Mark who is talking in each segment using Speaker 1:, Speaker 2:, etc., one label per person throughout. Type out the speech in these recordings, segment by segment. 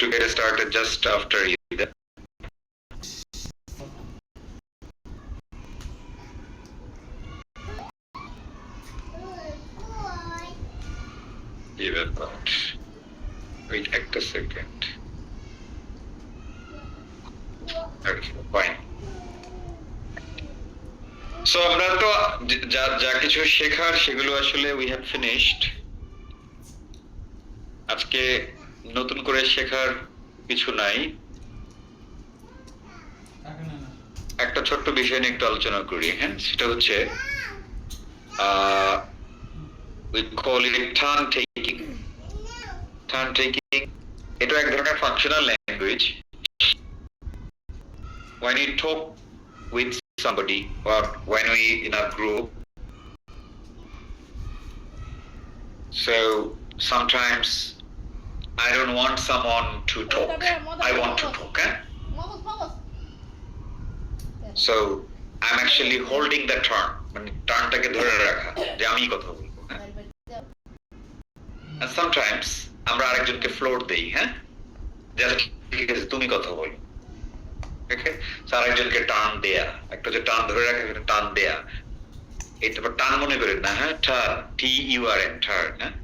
Speaker 1: to get started just after Eid. Give it that. Wait a second. Okay, fine. So আমরা তো যা কিছু শেখার সেগুলো আসলে we have finished. আজকে নতুন করে শেখার কিছু নাই। একটা ছোট্ট বিষয় নিয়ে একটু আলোচনা করি, হ্যাঁ, সেটা হচ্ছে we call it turn taking. Turn taking এটা এক ধরনের functional language. When you talk with somebody or when we in a group, so sometimes I don't want someone to talk, I want to talk, eh? So I'm actually holding the turn, মানে টার্নটাকে ধরে রাখা যে আমি কথা বলবো, হ্যাঁ? And sometimes আমরা আরেকজনকে ফ্লোর দেই, হ্যাঁ, জাস্ট ঠিক আছে তুমি কথা বলো, ওকে? সো আরেকজনকে টার্ন দেয়া, একটা যে টার্ন ধরে রাখা, একটা টার্ন দেয়া, এটা টার্ন মনে করেন না, হ্যাঁ, TURN, টার্ন, হ্যাঁ।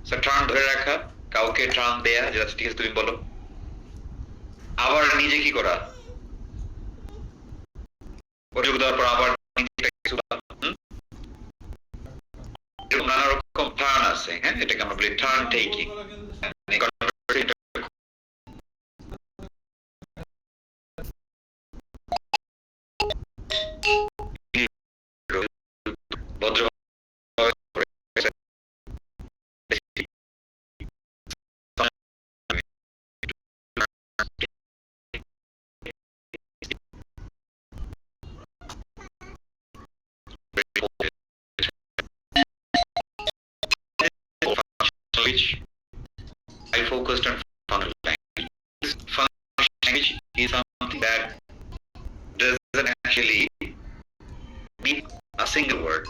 Speaker 1: সো টার্ন ধরে রাখা, কাউকে টার্ন দেয়া, জাস্ট ঠিক আছে তুমি বলো। আবার নিজে কি করা, অযোগ্য দেওয়ার পর আবার নানা রকম টার্ন আছে, হ্যাঁ, এটাকে আমরা বলি turn taking. Which I focused on functional language. Functional language is something that doesn't actually mean a single word.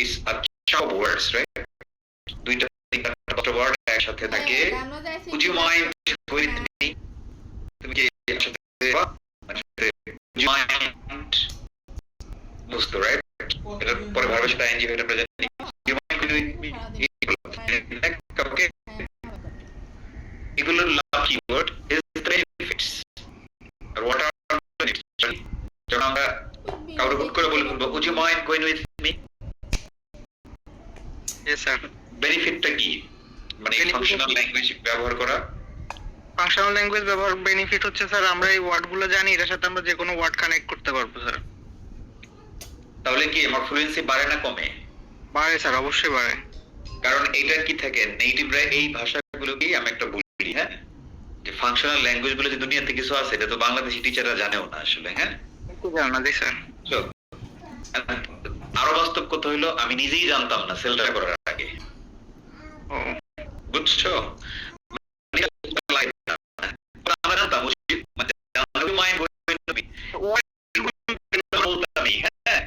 Speaker 1: It's a chunk of words, right? দুইটা তিনটা ওয়ার্ড একসাথে থাকে। Would you mind with me? তুমি কি একসাথে would you mind? বুঝতো, right? এটা পরে ভার্বের সাথে ing এটা আমরা জানি। You mind with me? Okay. Equal last keyword is the benefits. Or what are the benefits? যখন আমরা কাউকে হুট করে বলে বলবো would you mind going with me? Yes sir. বেনিফিটটা কি? মানে ফাংশনাল ল্যাঙ্গুয়েজ ব্যবহার করা।
Speaker 2: ফাংশনাল ল্যাঙ্গুয়েজ ব্যবহার বেনিফিট হচ্ছে স্যার আমরা এই ওয়ার্ডগুলো জানি, এটার সাথে আমরা যে কোনো ওয়ার্ড কানেক্ট করতে পারবো স্যার।
Speaker 1: তাহলে কি আমার ফ্লুয়েন্সি বাড়ে না কমে?
Speaker 2: বাড়ে স্যার, অবশ্যই বাড়ে।
Speaker 1: কারণ এটা কি থাকে, নেটিভরা এই ভাষাগুলোকেই আমি একটা বলি, হ্যাঁ, যে ফাংশনাল ল্যাঙ্গুয়েজ বলে যে দুনিয়াতে কিছু আছে এটা তো বাংলাদেশি টিচাররা জানেও না আসলে, হ্যাঁ।
Speaker 2: জানা জি স্যার।
Speaker 1: আরো বাস্তব কথা হলো আমি নিজেই জানতাম না সেলটা করার আগে, বুঝছো?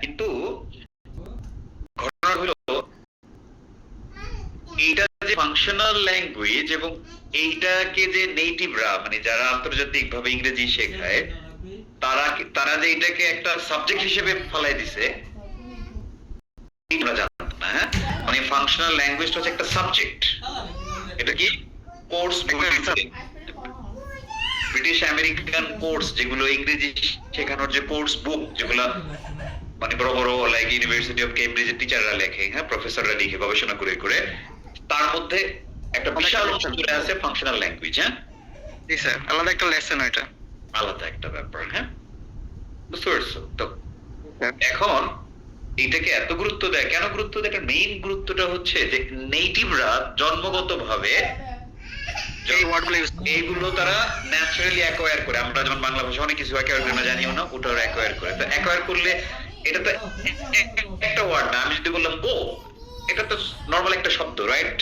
Speaker 1: কিন্তু ঘটনা হলো এইটা যে ফাংশনাল ল্যাঙ্গুয়েজ এবং এইটাকে যে নেটিভরা মানে যারা আন্তর্জাতিক ভাবে ইংরেজি শেখায় তারা যে এটাকে একটা সাবজেক্ট হিসেবে ফলাই দিছে আমরা জানতাম না, হ্যাঁ। মানে ফাংশনাল ল্যাঙ্গুয়েজটা হচ্ছে একটা সাবজেক্ট। এটা কি কোর্স, ব্রিটিশ আমেরিকান কোর্স যেগুলো ইংরেজি শেখানোর যে কোর্স বুক যেগুলো মানে বড় বড় লাইক ইউনিভার্সিটি অফ কেমব্রিজের টিচাররা লেখে, হ্যাঁ, প্রফেসররা লিখে গবেষণা করে করে, তার মধ্যে একটা বিশাল অংশ জুড়ে আছে ফাংশনাল ল্যাঙ্গুয়েজ, হ্যাঁ।
Speaker 2: জি স্যার, আলাদা একটা লেসন, এটা
Speaker 1: আলাদা একটা ব্যাপার, হ্যাঁ, বুঝতে পারছো? তো এখন এইটাকে এত গুরুত্ব দেয় কেন? গুরুত্ব দেয়, একটা মেইন গুরুত্বটা হচ্ছে যে নেটিভরা জন্মগতভাবে এইগুলো তারা ন্যাচারালি অ্যাকোয়ার করে। আমরা যেমন বাংলা ভাষা অনেক কিছু অ্যাকোয়ার করে না, জানিও না, ওটাও অ্যাকোয়ার করে। তো অ্যাকোয়ার করলে এটা তো একটা ওয়ার্ড না। আমি যদি বললাম গো, এটা তো নরমাল একটা শব্দ, রাইট?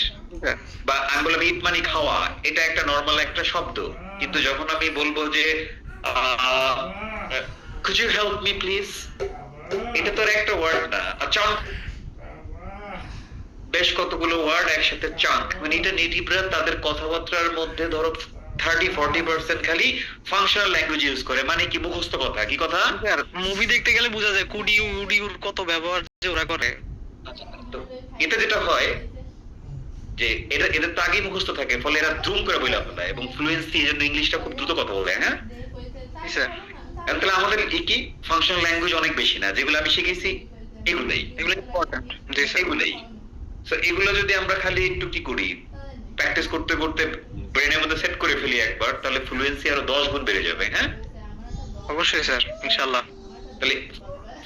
Speaker 1: বা আমি বললাম ইট মানে খাওয়া, এটা একটা নরমাল একটা শব্দ। কিন্তু যখন আমি বলবো যে could you help me please, এটা তো একটা ওয়ার্ড না, চাঙ্ক, বেশ কতগুলো ওয়ার্ড একসাথে চাঙ্ক, মানে এটা নেটিভরা তাদের কথাবার্তার মধ্যে ধরো 30-40% খালি ফাংশনাল ল্যাঙ্গুয়েজ ইউজ করে, মানে কি মুখস্থ কথা, কি কথা?
Speaker 2: স্যার মুভি দেখতে গেলে বোঝা যায় কুডিউ উডিউর কত ব্যবহার যে ওরা করে।
Speaker 1: তো এটা যেটা হয় যে এদের তো আগেই মুখস্থ থাকে, ফলে এরা দ্রুম করে বইলা ফেলায় এবং ফ্লুয়েন্সি, এই জন্য ইংলিশটা খুব দ্রুত কথা বলে। হ্যাঁ,
Speaker 2: জি স্যার।
Speaker 1: এখন তাহলে আমাদের কি ফাংশনাল ল্যাঙ্গুয়েজ অনেক বেশি না, যেগুলো আমি শিখেছি এগুলোই,
Speaker 2: এগুলো ইম্পর্টেন্ট। জি স্যার।
Speaker 1: এগুলোই। সো এগুলো যদি আমরা খালি একটু কি করি, প্র্যাকটিস করতে করতে ব্রেনের মধ্যে সেট করে ফেলি একবার, তাহলে ফ্লুয়েন্সি আরো 10 গুণ বেড়ে যাবে। হ্যাঁ,
Speaker 2: অবশ্যই স্যার, ইনশাআল্লাহ।
Speaker 1: তাহলে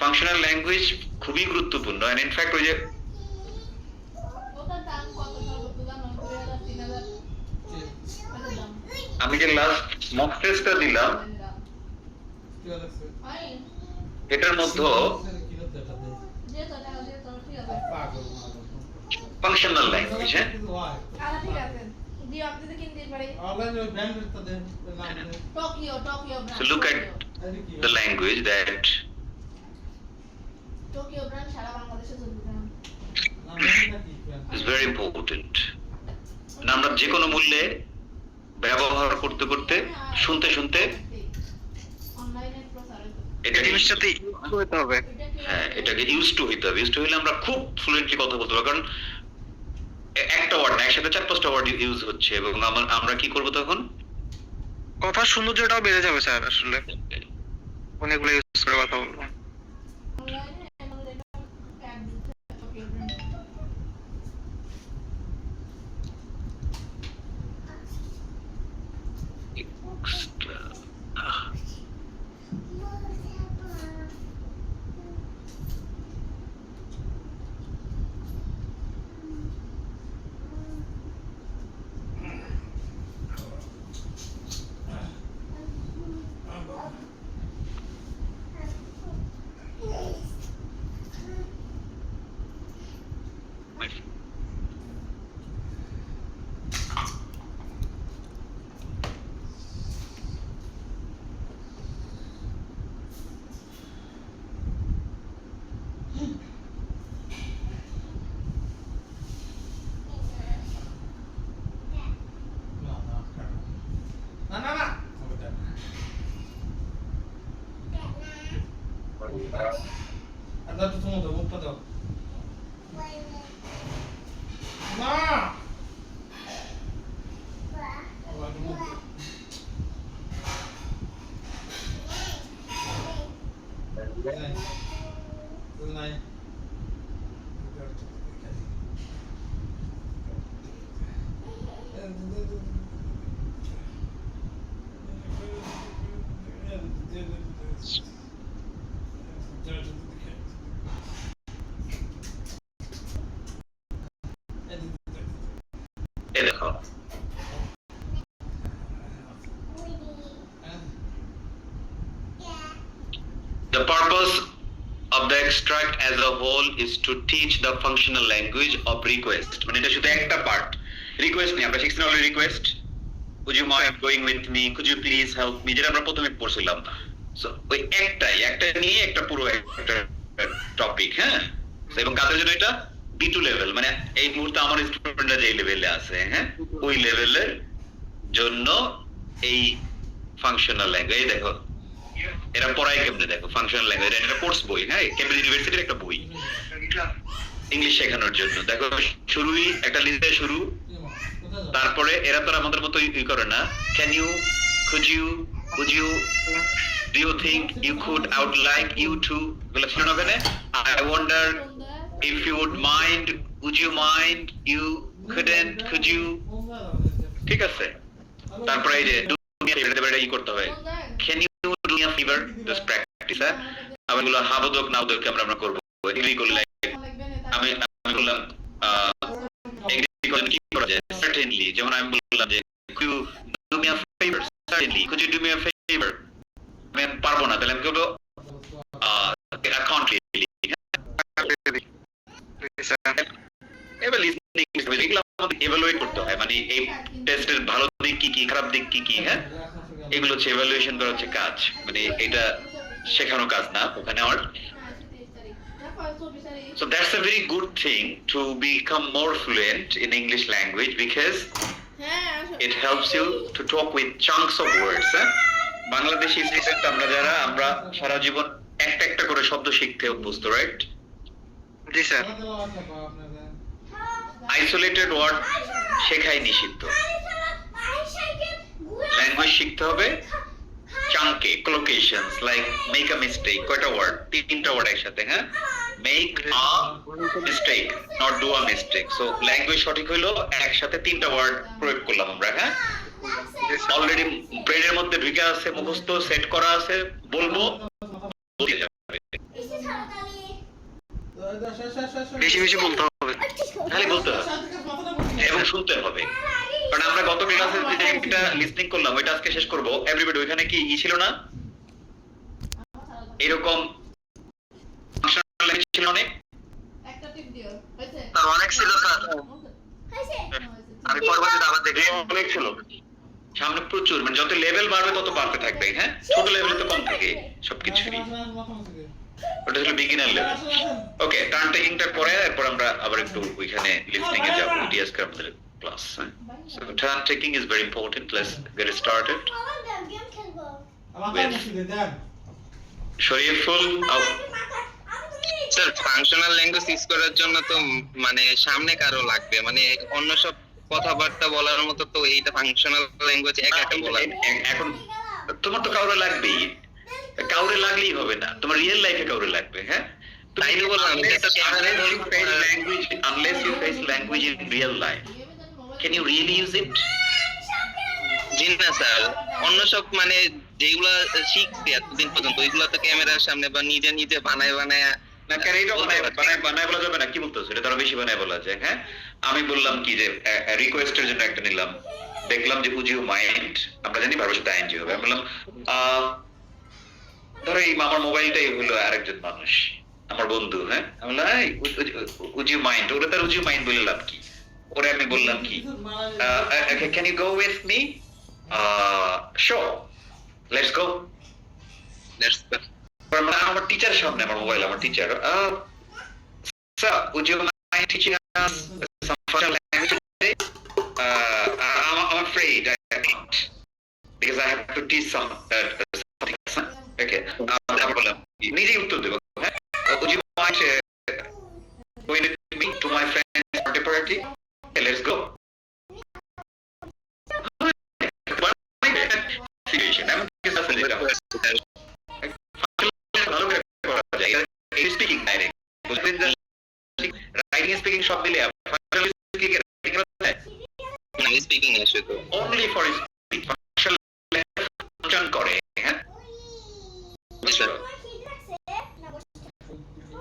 Speaker 1: ফাংশনাল ল্যাঙ্গুয়েজ খুবই গুরুত্বপূর্ণ। এন্ড ইনফ্যাক্ট ওই যে আমি যে লাস্ট মক টেস্টটা দিলাম, এটার মধ্যে ফাংশনাল ল্যাঙ্গুয়েজ, হ্যাঁ, so look at the language that is very important. না, আমরা যে কোনো মূল্যে ব্যবহার করতে করতে শুনতে শুনতে এটা
Speaker 2: জিনিসটাতে হতে হবে।
Speaker 1: হ্যাঁ, এটাকে ইউজ টু হইতে হবে। ইউজ টু হইলে আমরা খুব ফ্লুয়েন্টলি কথা বলতে পারবো, কারণ একটা ওয়ার্ড না, একসাথে 4-5টা ওয়ার্ড ইউজ হচ্ছে, এবং আমরা কি করব তখন?
Speaker 2: কথার সৌন্দর্যটাও বেড়ে যাবে স্যার। আসলে অনেকগুলো ইউজ করে কথা বলবো।
Speaker 1: এই দেখো, the purpose of the extract as a whole is to teach the functional language of request. মানে এটা শুধু একটা পার্ট। রিকোয়েস্ট নিয়ে আমরা শিখছি না already, request, would you mind going with me, could you please help me, যেটা আমরা প্রথমে পড়ছিলাম। সো ওই একটা নিয়ে একটা পুরো একটা টপিক। হ্যাঁ, এবং কাদের জন্য এটা? B2 লেভেল, মানে এই মুহূর্তে আমার স্টুডেন্টরা যে লেভেলে আছে, হ্যাঁ, ওই লেভেলের জন্য এই ফাংশনাল ল্যাঙ্গুয়েজ। দেখো এরা পড়ায় কেমনে, দেখো ফাংশনাল ল্যাঙ্গুয়েজ, এটা কোর্স বই। হ্যাঁ, কেমব্রিজ ইউনিভার্সিটির একটা বই ইংলিশ শেখানোর জন্য। দেখো শুরুই একটা লিস্টে শুরু, তারপরে এরা তো আমাদের মতো ই করে না, can you, could you, would you, do you think, you could, I would like you to, এগুলো ছিল না ওখানে। I wonder, if you would mind, would you mind, you couldn't, could you, ঠিক আছে। তারপরে এই যে do me a favor, এটা ই করতে হয়, can you do me a favor, just practice। হ্যাঁ, আমি বললাম হাবোদক না ওদক আমরা করবো, এগ্রি করলে আমি বললাম এগ্রি করলে কি করা যায়, certainly, যেমন আমি বললাম যে could you do me a favor, certainly, could you do me a favor, আমি পারবো না, তাহলে আমি বলবো I can't really। এবার লিসনিং এগুলো আমাদের এভালুয়েট করতে হয়, মানে এই টেস্টের ভালো দিক কি কি, খারাপ দিক কি কি। হ্যাঁ, এগুলো হচ্ছে এভালুয়েশন করা হচ্ছে কাজ, মানে এটা শেখানো কাজ না ওখানে আমার। So that's a very good thing to become more fluent in English language, because It helps you to talk with chunks of words. Bangladeshi student আমরা সারা জীবন একটা একটা করে শব্দ শিখতে অভ্যস্ত, রাইট?
Speaker 2: জি স্যার।
Speaker 1: আইসোলেটেড ওয়ার্ড শেখাই নিষিদ্ধ। ল্যাঙ্গুয়েজ শিখতে হবে চাঙ্কে, কোলোকেশনস লাইক মেক আ মিস্টেক। কয়টা ওয়ার্ড? তিনটা ওয়ার্ড একসাথে, হ্যাঁ? Make a mistake, not do a mistake. So language সঠিক হইলো একসাথে তিনটা ওয়ার্ড প্রয়োগ করলাম আমরা, হ্যাঁ? অলরেডি ব্রেনের মধ্যে ঢুকে আছে, মুখস্থ সেট করা আছে, বলবো বলে যাবে।
Speaker 2: বেশি বেশি বলতে হবে,
Speaker 1: খালি বলতে হবে এবং শুনতে হবে। কারণ আমরা গত ক্লাসে যে একটা লিসনিং করলাম ওইটা আজকে শেষ করব। এভরিবডি ওইখানে কি ছিল না এরকম ফাংশনাল ল্যাঙ্গুয়েজ ছিল অনেক?
Speaker 3: একটা টিপ দিও হয়েছে
Speaker 2: স্যার অনেক ছিল স্যার।
Speaker 3: হয়েছে
Speaker 2: আমি পরবর্তীতে আবার দেখি।
Speaker 1: অনেক ছিল সামনে প্রচুর, মানে যত লেভেল বাড়বে তত বাড়তে থাকবে, হ্যাঁ? ছোট লেভেলে তো কম থাকে সবকিছুরই। ওটা হলো বিগিনার লেভেল। ওকে, টার্ন টেকিংটা করে এরপর আমরা আবার একটু ওইখানে লিসনিং এ যাব। এটি আজকে আমাদের class. So turn taking is very important. Let's get started Shariful.
Speaker 4: Sir functional language use করার জন্য তো মানে সামনে কারো লাগবে, মানে অন্য সব কথাবার্তা বলার মতো তো এইটা ফাংশনাল ল্যাঙ্গুয়েজ একা একা বলা।
Speaker 1: এখন তোমার তো কাউরে লাগবেই, কাউরে লাগলেই হবে না, তোমার রিয়েল লাইফে কাউরে লাগবে, হ্যাঁ?
Speaker 4: তাই তো বললাম, এটা তো
Speaker 1: unless you face language in real life, can you really use it?
Speaker 4: জি না স্যার, অন্য সব মানে যেগুলা শিখছি এতদিন পর্যন্ত ওইগুলা তো ক্যামেরার সামনে বা নিজে নিজে বানায়
Speaker 1: না কেন এটা বানায় বলা যাবে না? কি বলতেছো? এটা আরো বেশি বানায় বলা যায়, হ্যাঁ? আমি বললাম কি যে রিকোয়েস্টের জন্য একটা নিলাম, দেখলাম যে উজ ইউ মাইন্ড, আমরা জানি ভার্বের সাথে আইএনজি হবে। আমি বললাম ধরো এই আমার মোবাইলটাই হলো আরেকজন মানুষ, আমার বন্ধু, হ্যাঁ? আমি বললাম উজ ইউ মাইন্ড, ওরা তার উজ ইউ মাইন্ড বলে লাভ কি? ওরে আমি বললাম কি can you go with me? Sure, let's go. আমার টিচারের সামনে আমার মোবাইল, আমার teacher, sir would you mind teaching us some functional language today? I'm afraid I can't because I have to teach something. Okay, আমি বললাম নিজেই উত্তর দেবো, হ্যাঁ? Would you mind going with me to my friend's birthday party? Okay, let's go. Situation. I'm just saying that. ভালো করে করা যায়। এটা স্পিকিং ডাইরেক্ট। বুঝলেন যে রাইটিং স্পিকিং সব মিলে ফাংশনাল স্পিকিং এর
Speaker 4: স্পিকিং এসে তো
Speaker 1: only for speaking functional function করে, হ্যাঁ?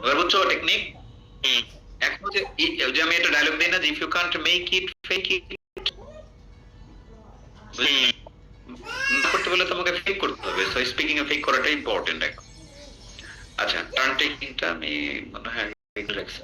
Speaker 1: এবার বুঝছো টেকনিক? এখন যে আমি একটা ডায়লগ দিই না যে if you can't make it fake it, না করতে বলে তোমাকে ফেক করতে হবে। সো স্পিকিং এ ফেক করাটা ইম্পর্টেন্ট এখন। আচ্ছা, টার্ন টেকিংটা আমি মনে হয় রাখছি।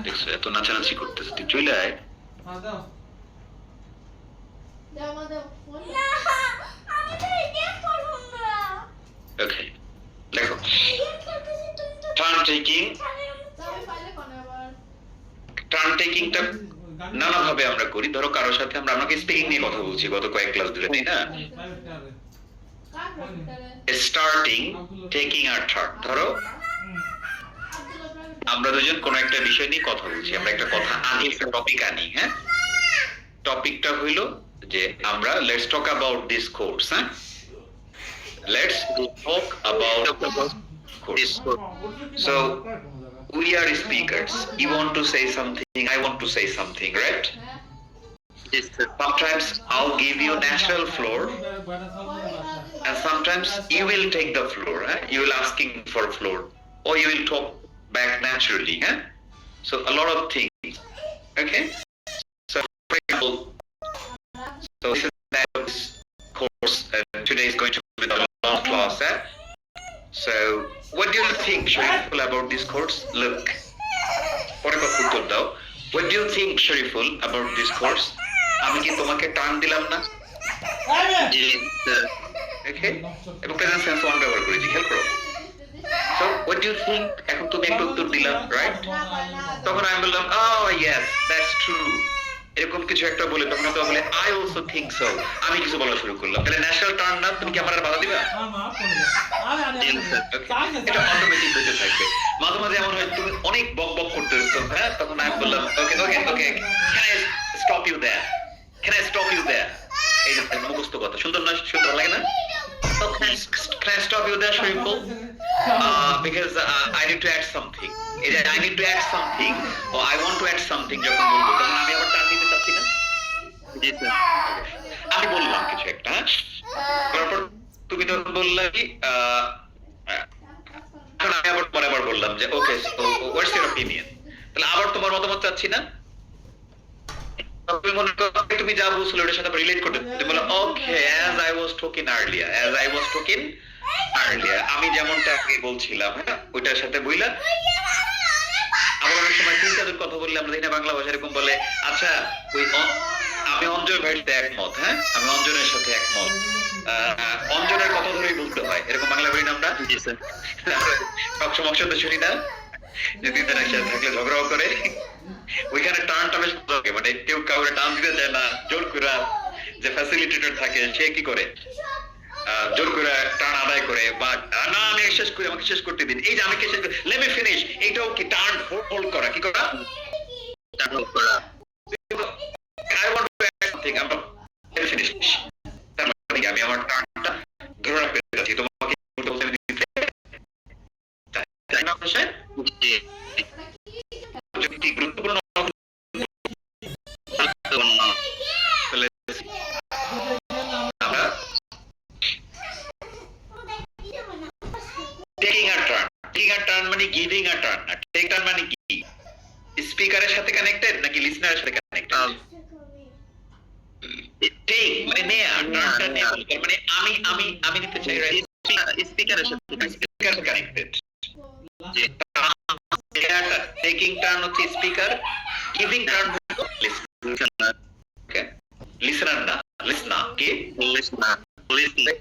Speaker 1: দেখছো এত নাচানাচি করতেছে, তুই চলে আয়।
Speaker 3: দাও মা দাও ফোন
Speaker 1: ওকে, দেখো টার্ন টেকিং।
Speaker 3: আমি ফাইলে কোন আবার
Speaker 1: টার্ন টেকিংটা নানা ভাবে আমরা করি। ধরো কারোর সাথে আমাকে স্পিকিং নিয়ে কথা বলছি গত কয়েক ক্লাস ধরে, তাই না?
Speaker 3: কার কম্পিউটারে
Speaker 1: স্টার্টিং, টেকিং আর টার্ন। ধরো আমরা দুজন কোন একটা বিষয় নিয়ে কথা বলছি, আমরা একটা কথা আনি, একটা টপিক আনি, হ্যাঁ? টপিকটা হইলো যে আমরা let's talk about this course, হ্যাঁ? Let's talk about course. So we are speakers. You want to say something, I want to say something, right? Sometimes I'll give you natural floor and sometimes you will take the floor, huh? You will asking for floor or you will talk back naturally, huh? So a lot of things, okay? So for example, so this is course, today is going to be the long class. So, what do you think, Shariful, about this course? Look, what do you think, Shariful, about this course? আমি কি তোমাকে টান দিলাম না?
Speaker 4: জি sir
Speaker 1: Okay? এবং present sense one ব্যবহার করেছি, খেয়াল করো। So, what do you think? এখন তুমি একটা উত্তর দিলা, right? তখন আমি বললাম, oh yes, that's true. এরকম কিছু একটা বলে তখন তো বলে I also think so. আমি কিছু বলা শুরু করলাম। তাহলে ন্যাশনাল টার্ন না, তুমি কি আমার আর বাধা দিবা? Okay. এটা অটোমেটিক হতে থাকবে। মাঝে মাঝে এমন হয় তুমি অনেক বক বক করতেছো, হ্যাঁ? তখন আমি বললাম, okay. Can I stop you there? Can I stop you there? এই যে মুখস্থ কথা, সুন্দর না, সুন্দর লাগে না? So can I stop you there, Shariful? Because I need to add something. I need to add something, or I want to add something যখন বলবো, তখন আমি আবার টান দিতে চাচ্ছি না?
Speaker 4: জি স্যার
Speaker 1: আমি বললাম কিছু একটা, হ্যাঁ? তারপর তুমি তখন বললে কি, এখন আমি আবার পরে বললাম যে ওকে, হোয়াটস ইউর অপিনিয়ন? তাহলে আবার তোমার মতামত চাচ্ছি না? তুমি মনে করো তুমি যা বলছিলে ওটার সাথে রিলেট করতে, তুমি বলো okay, as I was talking earlier, আমি যেমনটা আগে বলছিলাম, হ্যাঁ, ওইটার সাথে বইলা। আবার অনেক সময় চিন্তাদের কথা বললে আমরা দেখি না বাংলা ভাষা এরকম বলে, আচ্ছা ওই আমি অঞ্জন ভাইয়ের সাথে একমত, হ্যাঁ, আমি অঞ্জনের সাথে একমত, অঞ্জনের কথা ধরেই বলতে হয়, এরকম বাংলা বলি না আমরা।
Speaker 4: জি স্যার
Speaker 1: সবসময় একসাথে শুনি না যে তিনজন একসাথে থাকলে ঝগড়াও করে। ওইখানে টার্নটা বেশ লাগে, মানে কেউ কাউরে টান দিতে চায় না, জোর করে যে ফ্যাসিলিটেটর থাকে সে কি করে, জোর করে টার্ন আদায় করে, বা না আমি শেষ করি, আমাকে শেষ করতে দিন, এই যে আমাকে শেষ লেট মি ফিনিশ, এইটাও কি টার্ন হোল্ড করা, কি করা,
Speaker 4: টার্ন করা
Speaker 1: I want to add something, আমি ফিনিশ, তার মানে আমি আমার টার্নটা ধরে রাখতে চাচ্ছি, তোমাকে বলতে দিতে তাই না?
Speaker 4: জি
Speaker 1: যদি গুরুত্বপূর্ণ মানে গিভিং আ টার্ন, না টেক টার্ন মানে কি, স্পিকারের সাথে কানেক্টেড নাকি লিসনারের সাথে কানেক্টেড? টেক মানে নেয়া, টার্নটা নেয়া, মানে আমি নিতে চাই, রাইট?
Speaker 4: স্পিকারের সাথে
Speaker 1: কানেক্টেড।
Speaker 4: জি
Speaker 1: টেকিং টার্ন হচ্ছে স্পিকার, গিভিং টার্ন হচ্ছে লিসনার। ওকে, লিসনার না, লিসনার কি,
Speaker 4: লিসনার লিসনার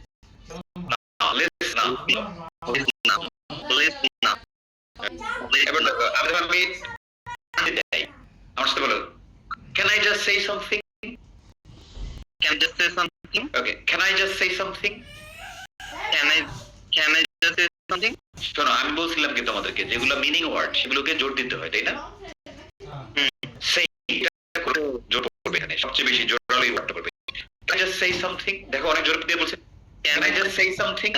Speaker 1: এবার দেখো, আমি আমার সাথে বলো, can I just say something?
Speaker 4: Can I just say something?
Speaker 1: Okay, can I just say something?
Speaker 4: Can I just say something?
Speaker 1: শোনো, আমি বলছিলাম কি তোমাদেরকে, যেগুলো মিনিং ওয়ার্ড সেগুলোকে জোর দিতে হয়, তাই না? সেইটা করে জোর করবে, এখানে সবচেয়ে বেশি জোর হলো এই ওয়ার্ডটা করবে। Can I just say something? দেখো অনেক জোর দিয়ে বলছে, can I just say something?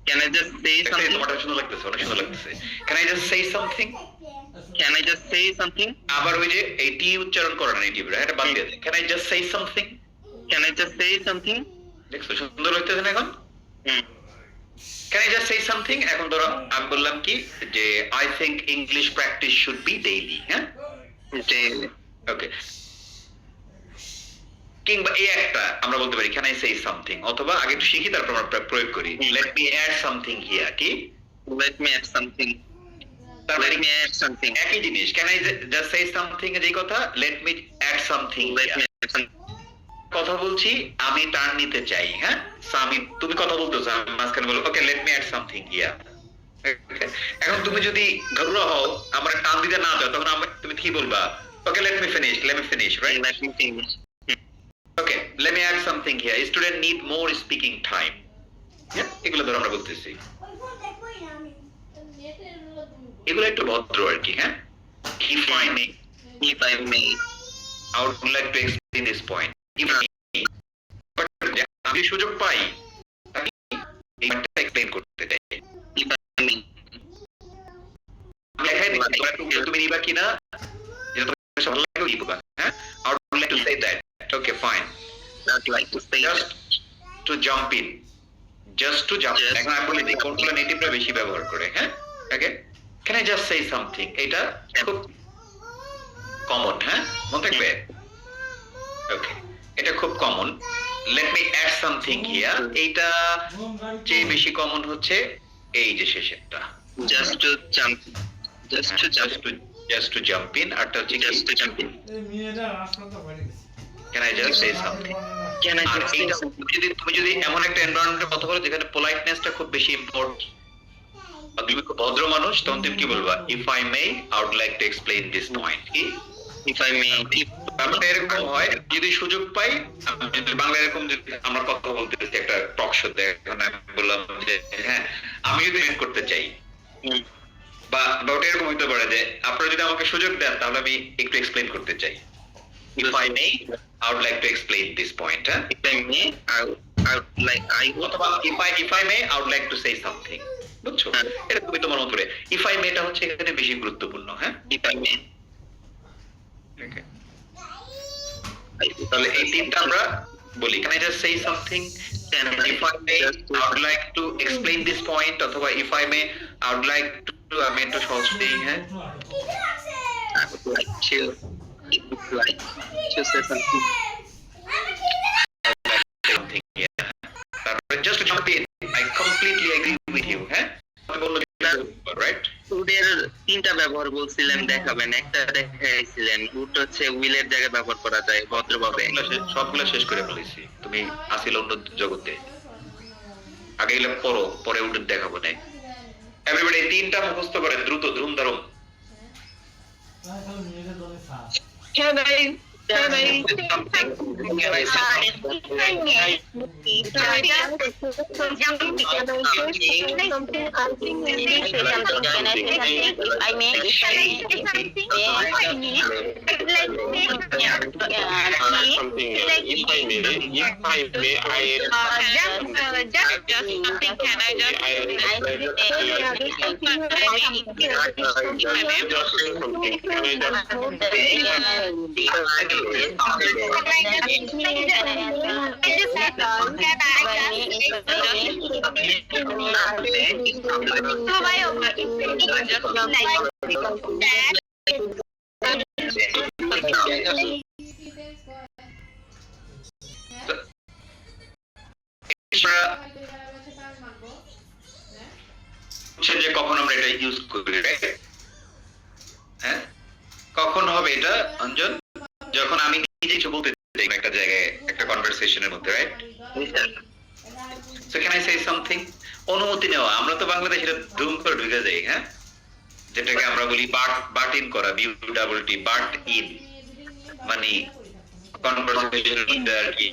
Speaker 4: Can I just say something?
Speaker 1: তোমারটা সুন্দর লাগতেছে, অনেক সুন্দর লাগতেছে। Can I just say something?
Speaker 4: Can I just say something?
Speaker 1: আবার ওই যে এই টি উচ্চারণ করে না, নেটিভ, এটা বাদ দিয়ে। Can I just say something?
Speaker 4: Can I just say something?
Speaker 1: দেখছো সুন্দর হইতেছে না এখন? Can I just say something? এখন ধরো আমি বললাম কি যে I think English practice should be daily, হ্যাঁ?
Speaker 4: Daily.
Speaker 1: ওকে, কিংবা এই একটা আমরা বলতে পারি can I say something, অথবা আগে একটু শিখি তারপর আমরা প্রয়োগ করি, let me add something here, কি,
Speaker 4: Let me add something.
Speaker 1: তারপরে
Speaker 4: Let me add something.
Speaker 1: একই জিনিস, can I just say something এর এই কথা, let me add something
Speaker 4: Let
Speaker 1: here।
Speaker 4: me add something.
Speaker 1: কথা বলছি, আমি টার্ন নিতে চাই, হ্যাঁ, তুমি কথা বলতেছো, আমি মাঝখানে বলবো okay let me add something here. এখন তুমি যদি ঘরোয়া হও, আমরা টার্ন দিতে না চাও, তখন তুমি কি বলবা, okay let me finish, right?
Speaker 4: Let me finish.
Speaker 1: Okay, let me add something here, student need more speaking time, এগুলো ধরো আমরা বলতেছি, এগুলো একটু ভদ্র আর কি, হ্যাঁ। If I may, I would like to explain this point. আমি সুযোগ পাই আমি এই পয়েন্টটা এক্সপ্লেইন করতে চাই,
Speaker 4: If I may.
Speaker 1: আমি দেখাই দিচ্ছি তুমি নিবা কিনা, যেটা তোমার ভালো লাগে নিবা, হ্যাঁ। I would like to say that. Okay, fine.
Speaker 4: I'd like to say
Speaker 1: Just to jump in. এখন আমি বলি কোনগুলো নেটিভরা বেশি ব্যবহার করে, হ্যাঁ। ওকে, can I just say something? এটা খুব কমন, হ্যাঁ, মনে থাকবে। ওকে, এটা খুব common. let me add something here. এইটা যে বেশি কমন হচ্ছে এই যে শেষেরটা,
Speaker 4: just to jump, just to jump,
Speaker 1: just to jump in, আর হচ্ছে
Speaker 4: জাস্ট টু জাম্প।
Speaker 3: এই মেয়েটা রাস্তাটা বাড়ি গেছে।
Speaker 1: can I just say something?
Speaker 4: Can I
Speaker 1: আর
Speaker 4: জাস্ট
Speaker 1: এইটা তুমি যদি এমন একটা এনভায়রনমেন্টে কথা বলো যেখানে পোলাইটনেসটা খুব বেশি ইম্পর্টেন্ট, তুমি খুব ভদ্র মানুষ, তখন তুমি কি বলবা? if I may, I would like to explain this point. কি
Speaker 4: ইফ আই মে,
Speaker 1: ব্যাপারটা এরকম হয়, যদি সুযোগ পাই, যদি বাংলা এরকম যদি আমরা কথা বলতেছি একটা টক শোতে, এখন আমি বললাম যে হ্যাঁ আমি যদি মেন করতে চাই, বা ওটা এরকম হইতে পারে যে আপনারা যদি আমাকে সুযোগ দেন তাহলে আমি একটু এক্সপ্লেইন করতে চাই। if I may, I would like to explain this point. হ্যাঁ,
Speaker 4: if I may, I like I
Speaker 1: অথবা if I may, I would like to say something. বুঝছো?
Speaker 4: হ্যাঁ।
Speaker 1: এটা খুবই তোমার মতো করে if I may টা হচ্ছে এখানে বেশি গুরুত্বপূর্ণ। হ্যাঁ,
Speaker 4: ইফ আই মে,
Speaker 1: Okay. তাহলে এই তিনটা আমরা বলি। can I just say something?
Speaker 4: Can
Speaker 1: if I may, I would like to explain this point, অথবা if I may, I would like to আমি একটু সহজ দিই। হ্যাঁ,
Speaker 4: I would like to, it would like to say something.
Speaker 1: something, yeah. তারপরে just to jump in, I completely agree with you. হ্যাঁ, আমি বললো রাইট,
Speaker 4: উডের তিনটা ব্যবহার বলছিলেন দেখাবেন, একটা দেখাইছিলেন উড হচ্ছে উইলের জায়গায় ব্যবহার করা যায় ভদ্রভাবে।
Speaker 1: সবগুলো শেষ করে ফেলেছি, তুমি আসিল অন্য জগতে। আগে এগুলো পড়ো, পরে উঠে দেখাবো না। এভরিবডি তিনটা মুখস্থ করে দ্রুত ধুমধারম।
Speaker 3: তাই খালি মেয়েটা দলে সাথ।
Speaker 4: Can I
Speaker 1: Something. Can I say something? যে কখন আমরা এটা ইউজ করি, রাইট? হ্যাঁ, কখন হবে এটা অঞ্জন? যখন আমি নিজে কিছু বলতে চাই একটা জায়গায়, একটা কনভারসেশনের মধ্যে, right? So can I say something? অনুমতি নেওয়া, আমরা তো বাংলাদেশে এটা ধুম করে ঢুকে যাই। হ্যাঁ, যেটাকে আমরা বলি বাট ইন করা, বিউটি, বাট ইন মানে কনভারসেশনের মধ্যে আর কি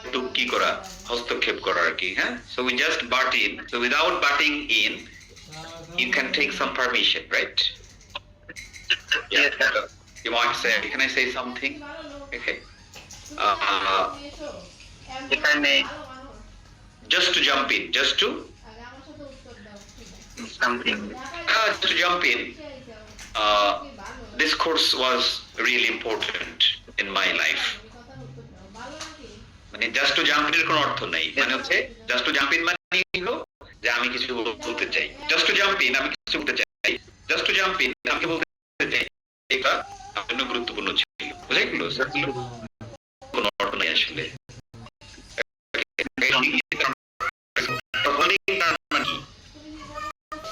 Speaker 1: একটু কি করা, হস্তক্ষেপ করা আর কি। হ্যাঁ, so we just but in. So without budding in you can take some permission, right? Yeah. You want to say, can I say something? Okay.
Speaker 4: if I may,
Speaker 1: Just to jump in, just to
Speaker 4: something.
Speaker 1: jump in. This course was really important in my life. মানে just to jump in এর কোনো অর্থ নাই, মানে হচ্ছে just to jump in মানে হলো যে আমি কিছু বলতে চাই। just to jump in আমি কিছু বলতে চাই, just to jump in আমি বলতে চাই, এটা আমার জন্য গুরুত্বপূর্ণ ছিল। বুঝে গেলো? কোনো অর্থ নাই আসলে।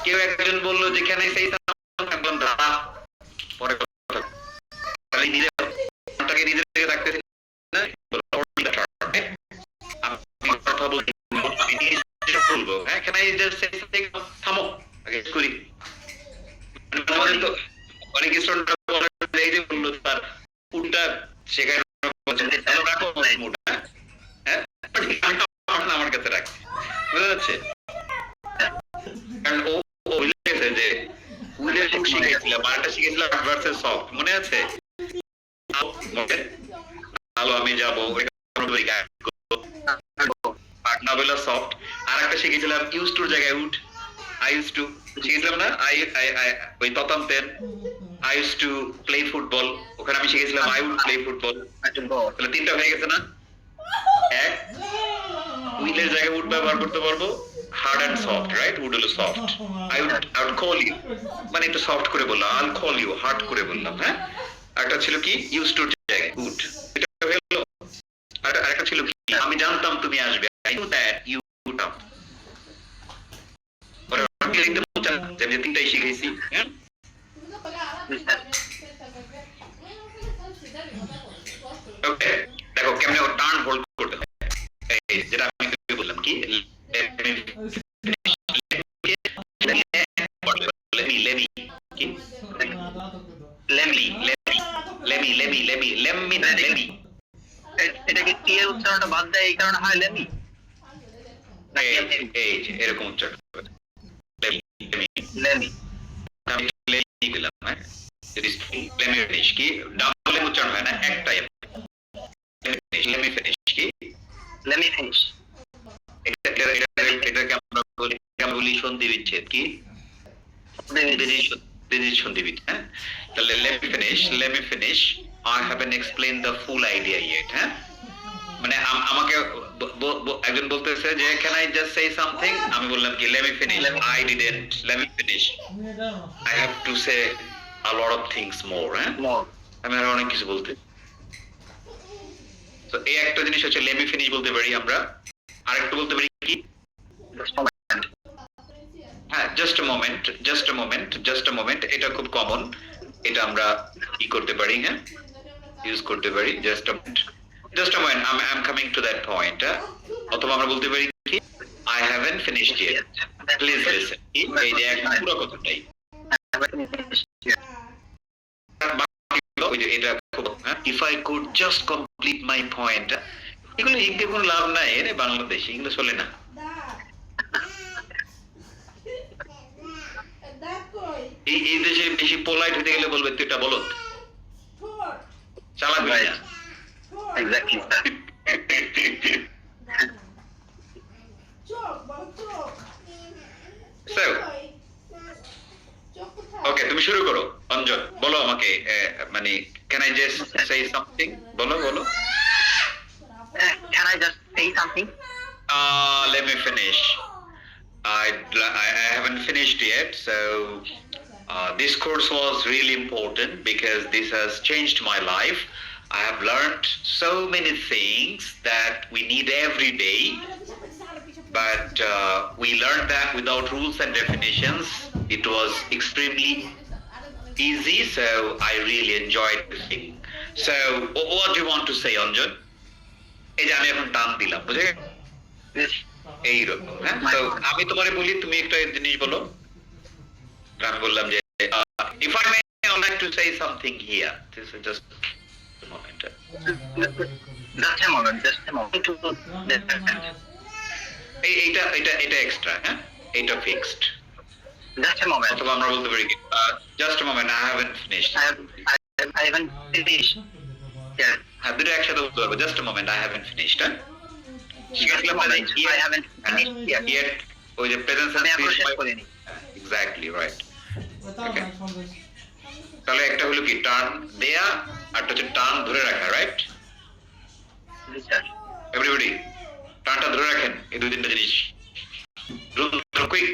Speaker 1: কেউ একজন বললো যে কেন সেই পরে নিজের থেকে রাখতেছি না, আমি কথা বলবো। হ্যাঁ, can I just say something? থামো আগে করি। আমাদের তো অনেক স্টুডেন্টরা বললো তার উল্টা শেখার আমার কাছে রাখছি, বুঝা যাচ্ছে? কারণ ও বুঝে গেছে যে উইলের বুক শিখেছিলাম, আরেকটা শিখেছিলাম ভার্সেস সফট, মনে আছে? ভালো আমি যাবো নাবেলা সফট, আর একটা শিখেছিলাম ইউজ টুর জায়গায় উড, আই ইউজ টু শিখেছিলাম না, ওই ততাম তেন I use to play football, ওখানে আমি শিখেছিলাম আই উড প্লে ফুটবল। তাহলে তিনটা হয়ে গেছে না? এক, উইলের জায়গায় উড ব্যবহার করতে পারবো, hard and soft, right? Would হলো soft. I would call you মানে একটু সফট করে বললাম, I'll call you হার্ড করে বললাম। হ্যাঁ, একটা ছিল কি ইউজ টু জায়গায় উড, এটা হলো। আর একটা ছিল কি আমি জানতাম তুমি আসবে I know that you come পরে আমি লিখতে বলছেন যে আমি তিনটাই শিখেছি হ্যাঁ ওকে দেখো কেমনে টার্ন হোল্ড করতে হয় এই যেটা আমি তোমাকে বললাম কি let me কি let me
Speaker 2: এটা কি টি এর উচ্চারণটা বাদ দেয় এই কারণে হয় লেমি
Speaker 1: এই যে এরকম উচ্চারণ করবে
Speaker 2: লেমি
Speaker 1: আমি লেমি বললাম হ্যাঁ লেমি ফিনিশ কি ডাবল উচ্চারণ হয় না একটাই লেমি ফিনিশ কি
Speaker 2: লেমি ফিনিশ
Speaker 1: এটাকে আমরা বলি সন্ধি বিচ্ছেদ কি দিনের সন্ধি বিচ্ছেদ হ্যাঁ তাহলে let me finish I haven't explained the full idea yet হ্যাঁ মানে আমাকে একজন বলতেছে যে can I just say something আমি বললাম কি let me finish I didn't let me finish I have to say a lot of things more হ্যাঁ আমি আরো অনেক কিছু বলতে তো এই একটা জিনিস হচ্ছে let me finish বলতে পারি আমরা আরেকটা বলতে পারি কি হ্যাঁ just a moment এটা খুব কমন এটা আমরা কি করতে পারি হ্যাঁ ইউজ করতে পারি just a moment I'm coming to that point অথবা আমরা বলতে পারি কি I haven't finished yet please listen এই যে একটা পুরো কথাটাই এটা খুব if I could just complete my point এগুলো লিখতে কোনো লাভ নাই রে বাংলাদেশে এগুলো চলে না এই দেশে বেশি পোলাইট হতে গেলে বলবে তুই এটা বলো চালাক ভাই
Speaker 2: এক্স্যাক্টলি
Speaker 1: So, okay, তুমি শুরু করো অঞ্জন বলো আমাকে মানে can I just say something বলো
Speaker 2: can I just say something
Speaker 1: let me finish I haven't finished yet so this course was really important because this has changed my life I have learned so many things that we need every day but we learned that without rules and definitions it was extremely easy so I really enjoyed this thing so what do you want to say Anjan এই যে আমি এখন টান দিলাম বুঝে এইরকম হ্যাঁ তো আমি তোমারে বলি তুমি একটা জিনিস বলো আমি বললাম যে if I may I would like to say something here this is just a moment এইটা এক্সট্রা হ্যাঁ এইটা ফিক্সড
Speaker 2: just a moment
Speaker 1: অথবা আমরা বলতে পারি just a moment I haven't finished
Speaker 2: I haven't finished yeah
Speaker 1: হ্যাঁ দুটো একসাথে বলতে পারবো just a moment I haven't finished হ্যাঁ
Speaker 2: I haven't finished
Speaker 1: yet ওই যে প্রেজেন্ট
Speaker 2: আমি এখনো
Speaker 1: টেন্স
Speaker 2: শেষ করিনি
Speaker 1: এক্স্যাক্টলি রাইট তাহলে একটা হলো কি টার্ন দেয়া আর হচ্ছে টার্ন ধরে রাখা রাইট এভরিবডি টার্নটা ধরে রাখেন এই দুই তিনটা জিনিস কুইক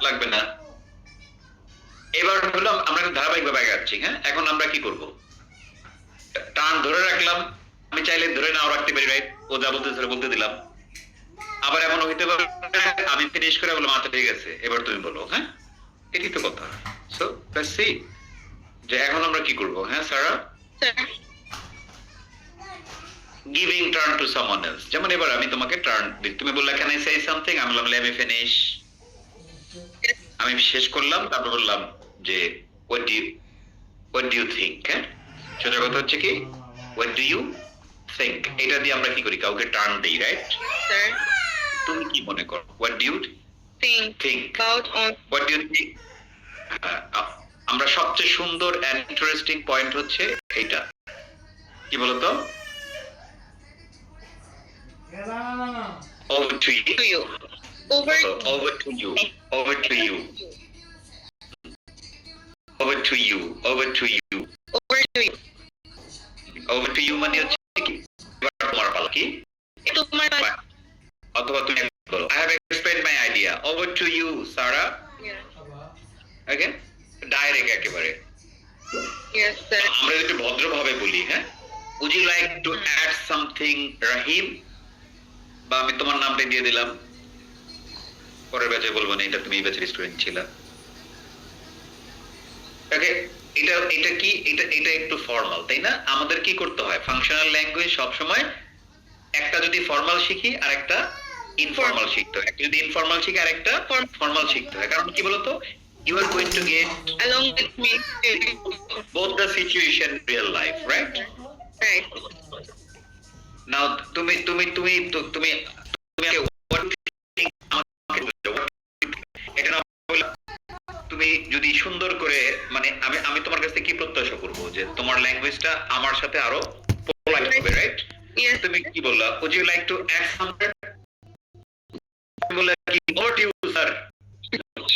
Speaker 1: লাগবে না এবার হলো আমরা ধারাবাহিক ভাবে আগাচ্ছি হ্যাঁ এখন আমরা কি করব টার্ন ধরে রাখলাম আমি চাইলে ধরে নাও রাখতে পারি রাইট ও যা বলতেছে বলতে দিলাম আবার এমন হইতে পারে আমি ফিনিশ করে বললাম আচ্ছা ঠিক আছে এবার তুমি বলো হ্যাঁ এটাই তো কথা সো লেটস সি যে এখন আমরা কি করব হ্যাঁ সারা giving turn to someone else যেমন এবার আমি তোমাকে টার্ন দিই তুমি বললা ক্যান আই সে সামথিং আমি বললাম লেট মি ফিনিশ আমি শেষ করলাম তারপর বললাম যে what do you think হ্যাঁ সেটা কথা হচ্ছে কি what do you think এটা দিয়ে আমরা কি করি কাউকে টার্ন দেই রাইট
Speaker 5: Sir,
Speaker 1: তুমি কি মনে করো what do you
Speaker 5: think
Speaker 1: think
Speaker 5: about on
Speaker 1: what do you think আমরা সবচেয়ে সুন্দর এন্ড ইন্টারেস্টিং পয়েন্ট হচ্ছে এইটা, কি বলতো?
Speaker 3: না না না না
Speaker 1: Over to you.
Speaker 4: To you. Over
Speaker 1: Over to you. Over to you. Over to you. Over to you.
Speaker 4: over to you.
Speaker 1: Over to you মানে হচ্ছে কি? এবার তোমার পালা কি?
Speaker 4: তোমার
Speaker 1: অথবা তুমি বলো I have explained my idea. Over to you, Sarah.
Speaker 3: আবার
Speaker 1: Okay? ডাইরেক্ট একেবারে।
Speaker 4: Yes, sir.
Speaker 1: আমরা একটু ভদ্রভাবে বলি, হ্যাঁ? Would you like to add something, Rahim? বা আমি তোমার নামটা দিয়ে দিলাম, পরের ব্যাচে বলবো না এটা তুমি এই ব্যাচের স্টুডেন্ট ছিলা। ওকে, এটা কি, এটা একটু ফর্মাল, তাই না? আমাদের কি করতে হয়, ফাংশনাল ল্যাঙ্গুয়েজ সবসময় একটা যদি ফর্মাল শিখি আর একটা ইনফর্মাল শিখতে হয়, একটা যদি ইনফর্মাল শিখি আর একটা ফর্মাল শিখতে হয়। কারণ কি বলতো, you are going to get
Speaker 4: Along with me.
Speaker 1: both the situation in real life, right?
Speaker 4: Right.
Speaker 1: Now তুমি what do you think এটা না বলে, তুমি যদি সুন্দর করে, মানে আমি তোমার কাছ থেকে কি প্রত্যাশা করব যে তোমার ল্যাঙ্গুয়েজটা আমার সাথে আরো পোলাইট হবে, রাইট?
Speaker 4: Yes.
Speaker 1: তুমি কি বললা, would you like to add something? তুমি বললা কি, over to you, sir.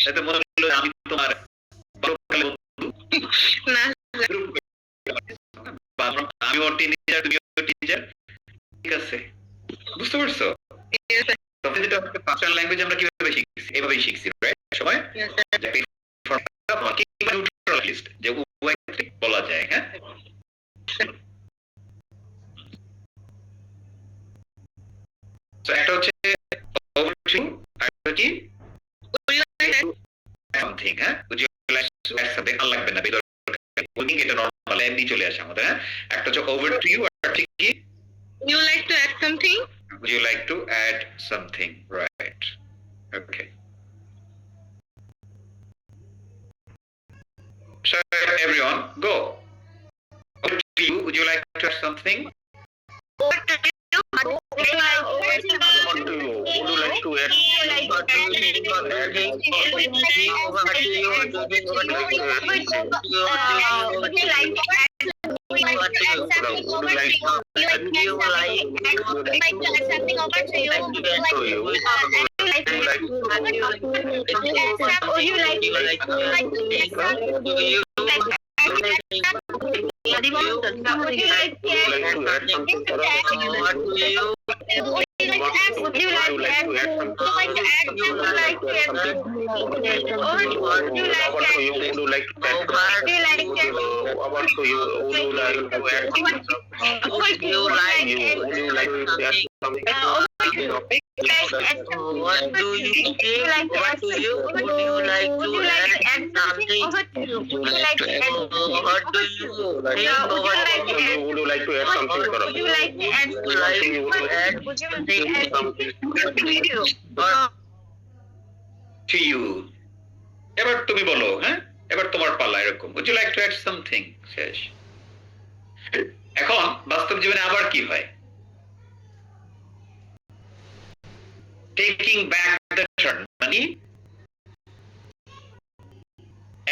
Speaker 1: এতে মনে হলো আমি তোমার বাল্যকালের বন্ধু,
Speaker 4: না,
Speaker 1: বা আমি ওর টিনেজার, তুমি ওর টিনেজার, ঠিক আছে? বুঝতে পারছো?
Speaker 4: yes, sir.
Speaker 1: তবে যেটা ফাংশনাল ল্যাঙ্গুয়েজ আমরা কিভাবে শিখছি, এভাবেই শিখছি, রাইট? সবাই
Speaker 4: Yes, sir.
Speaker 1: নিউট্রালিস্ট যে উভয় ক্ষেত্রে বলা যায়, হ্যাঁ? তো একটা হচ্ছে over to, আর একটা কি
Speaker 4: Would you like that?
Speaker 1: something, হ্যাঁ? would you like to add something? আর লাগবে না, বিদর এটা নরমাল এমনি চলে আসে আমাদের, হ্যাঁ? একটা হচ্ছে over to you, আর ঠিক কি
Speaker 4: Would you like to add something?
Speaker 1: would you like to add something, right? Okay. So everyone, go. Over to you, would you like to add something?
Speaker 4: Over to you. Over to you.
Speaker 1: Would you like to add to you? এবার তুমি বলো, হ্যাঁ? এবার তোমার পালা এরকম, would you like to add something? শেষ। এখন বাস্তব জীবনে আবার কি হয়, taking back the turn, মানে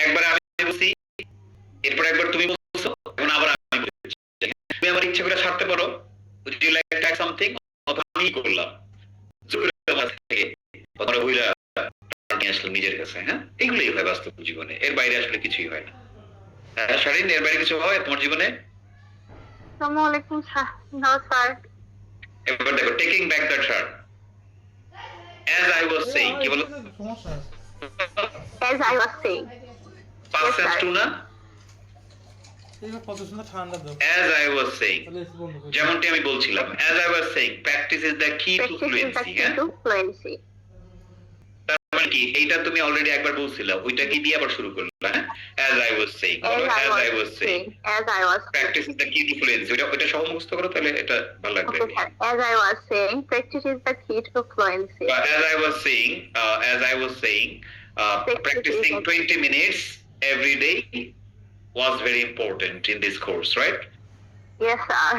Speaker 1: একবার আমি বলছি, এরপর একবার তুমি বলছো, এখন আবার আমি বলছি। তুমি আমার ইচ্ছা করে ছাড়তে পারো, would you like to add something? অথবা আমি করলাম থেকে অথবা হইলা নিয়ে আসলাম নিজের কাছে, হ্যাঁ? এগুলোই হয় বাস্তব জীবনে, এর বাইরে আসলে কিছুই হয় না। হ্যাঁ শারীন, এর বাইরে কিছু হয় তোমার জীবনে?
Speaker 5: আসসালামু আলাইকুম স্যার। No sir.
Speaker 1: এবার দেখো, taking back the turn, as I was saying, কি বলো?
Speaker 3: সমস্যা আছে।
Speaker 5: As I was saying.
Speaker 1: past tense to না,
Speaker 3: এইটা কত সুন্দর ঠান্ডা দাও।
Speaker 1: as I was saying,
Speaker 3: তাহলে এসে বন্ধ করে।
Speaker 1: যেমনটি আমি বলছিলাম, as I was saying, practice is the key to
Speaker 5: Practice is the
Speaker 1: fluency,
Speaker 5: key
Speaker 1: হ্যাঁ?
Speaker 5: to fluency.
Speaker 1: তার মানে কি, এইটা তুমি অলরেডি একবার বলছিলা, ওইটা কি দিয়ে আবার শুরু করলা, হ্যাঁ? as I was saying,
Speaker 5: As
Speaker 1: as I was saying,
Speaker 5: As I was saying.
Speaker 1: practice is the key to fluency, ওইটা সহ মুখস্থ করো, তাহলে এটা ভালো লাগবে।
Speaker 5: Okay, sir. As I was saying, practice is the key to fluency.
Speaker 1: But as I was saying, practicing 20 minutes every day was very important in this course, right?
Speaker 5: Yes, sir.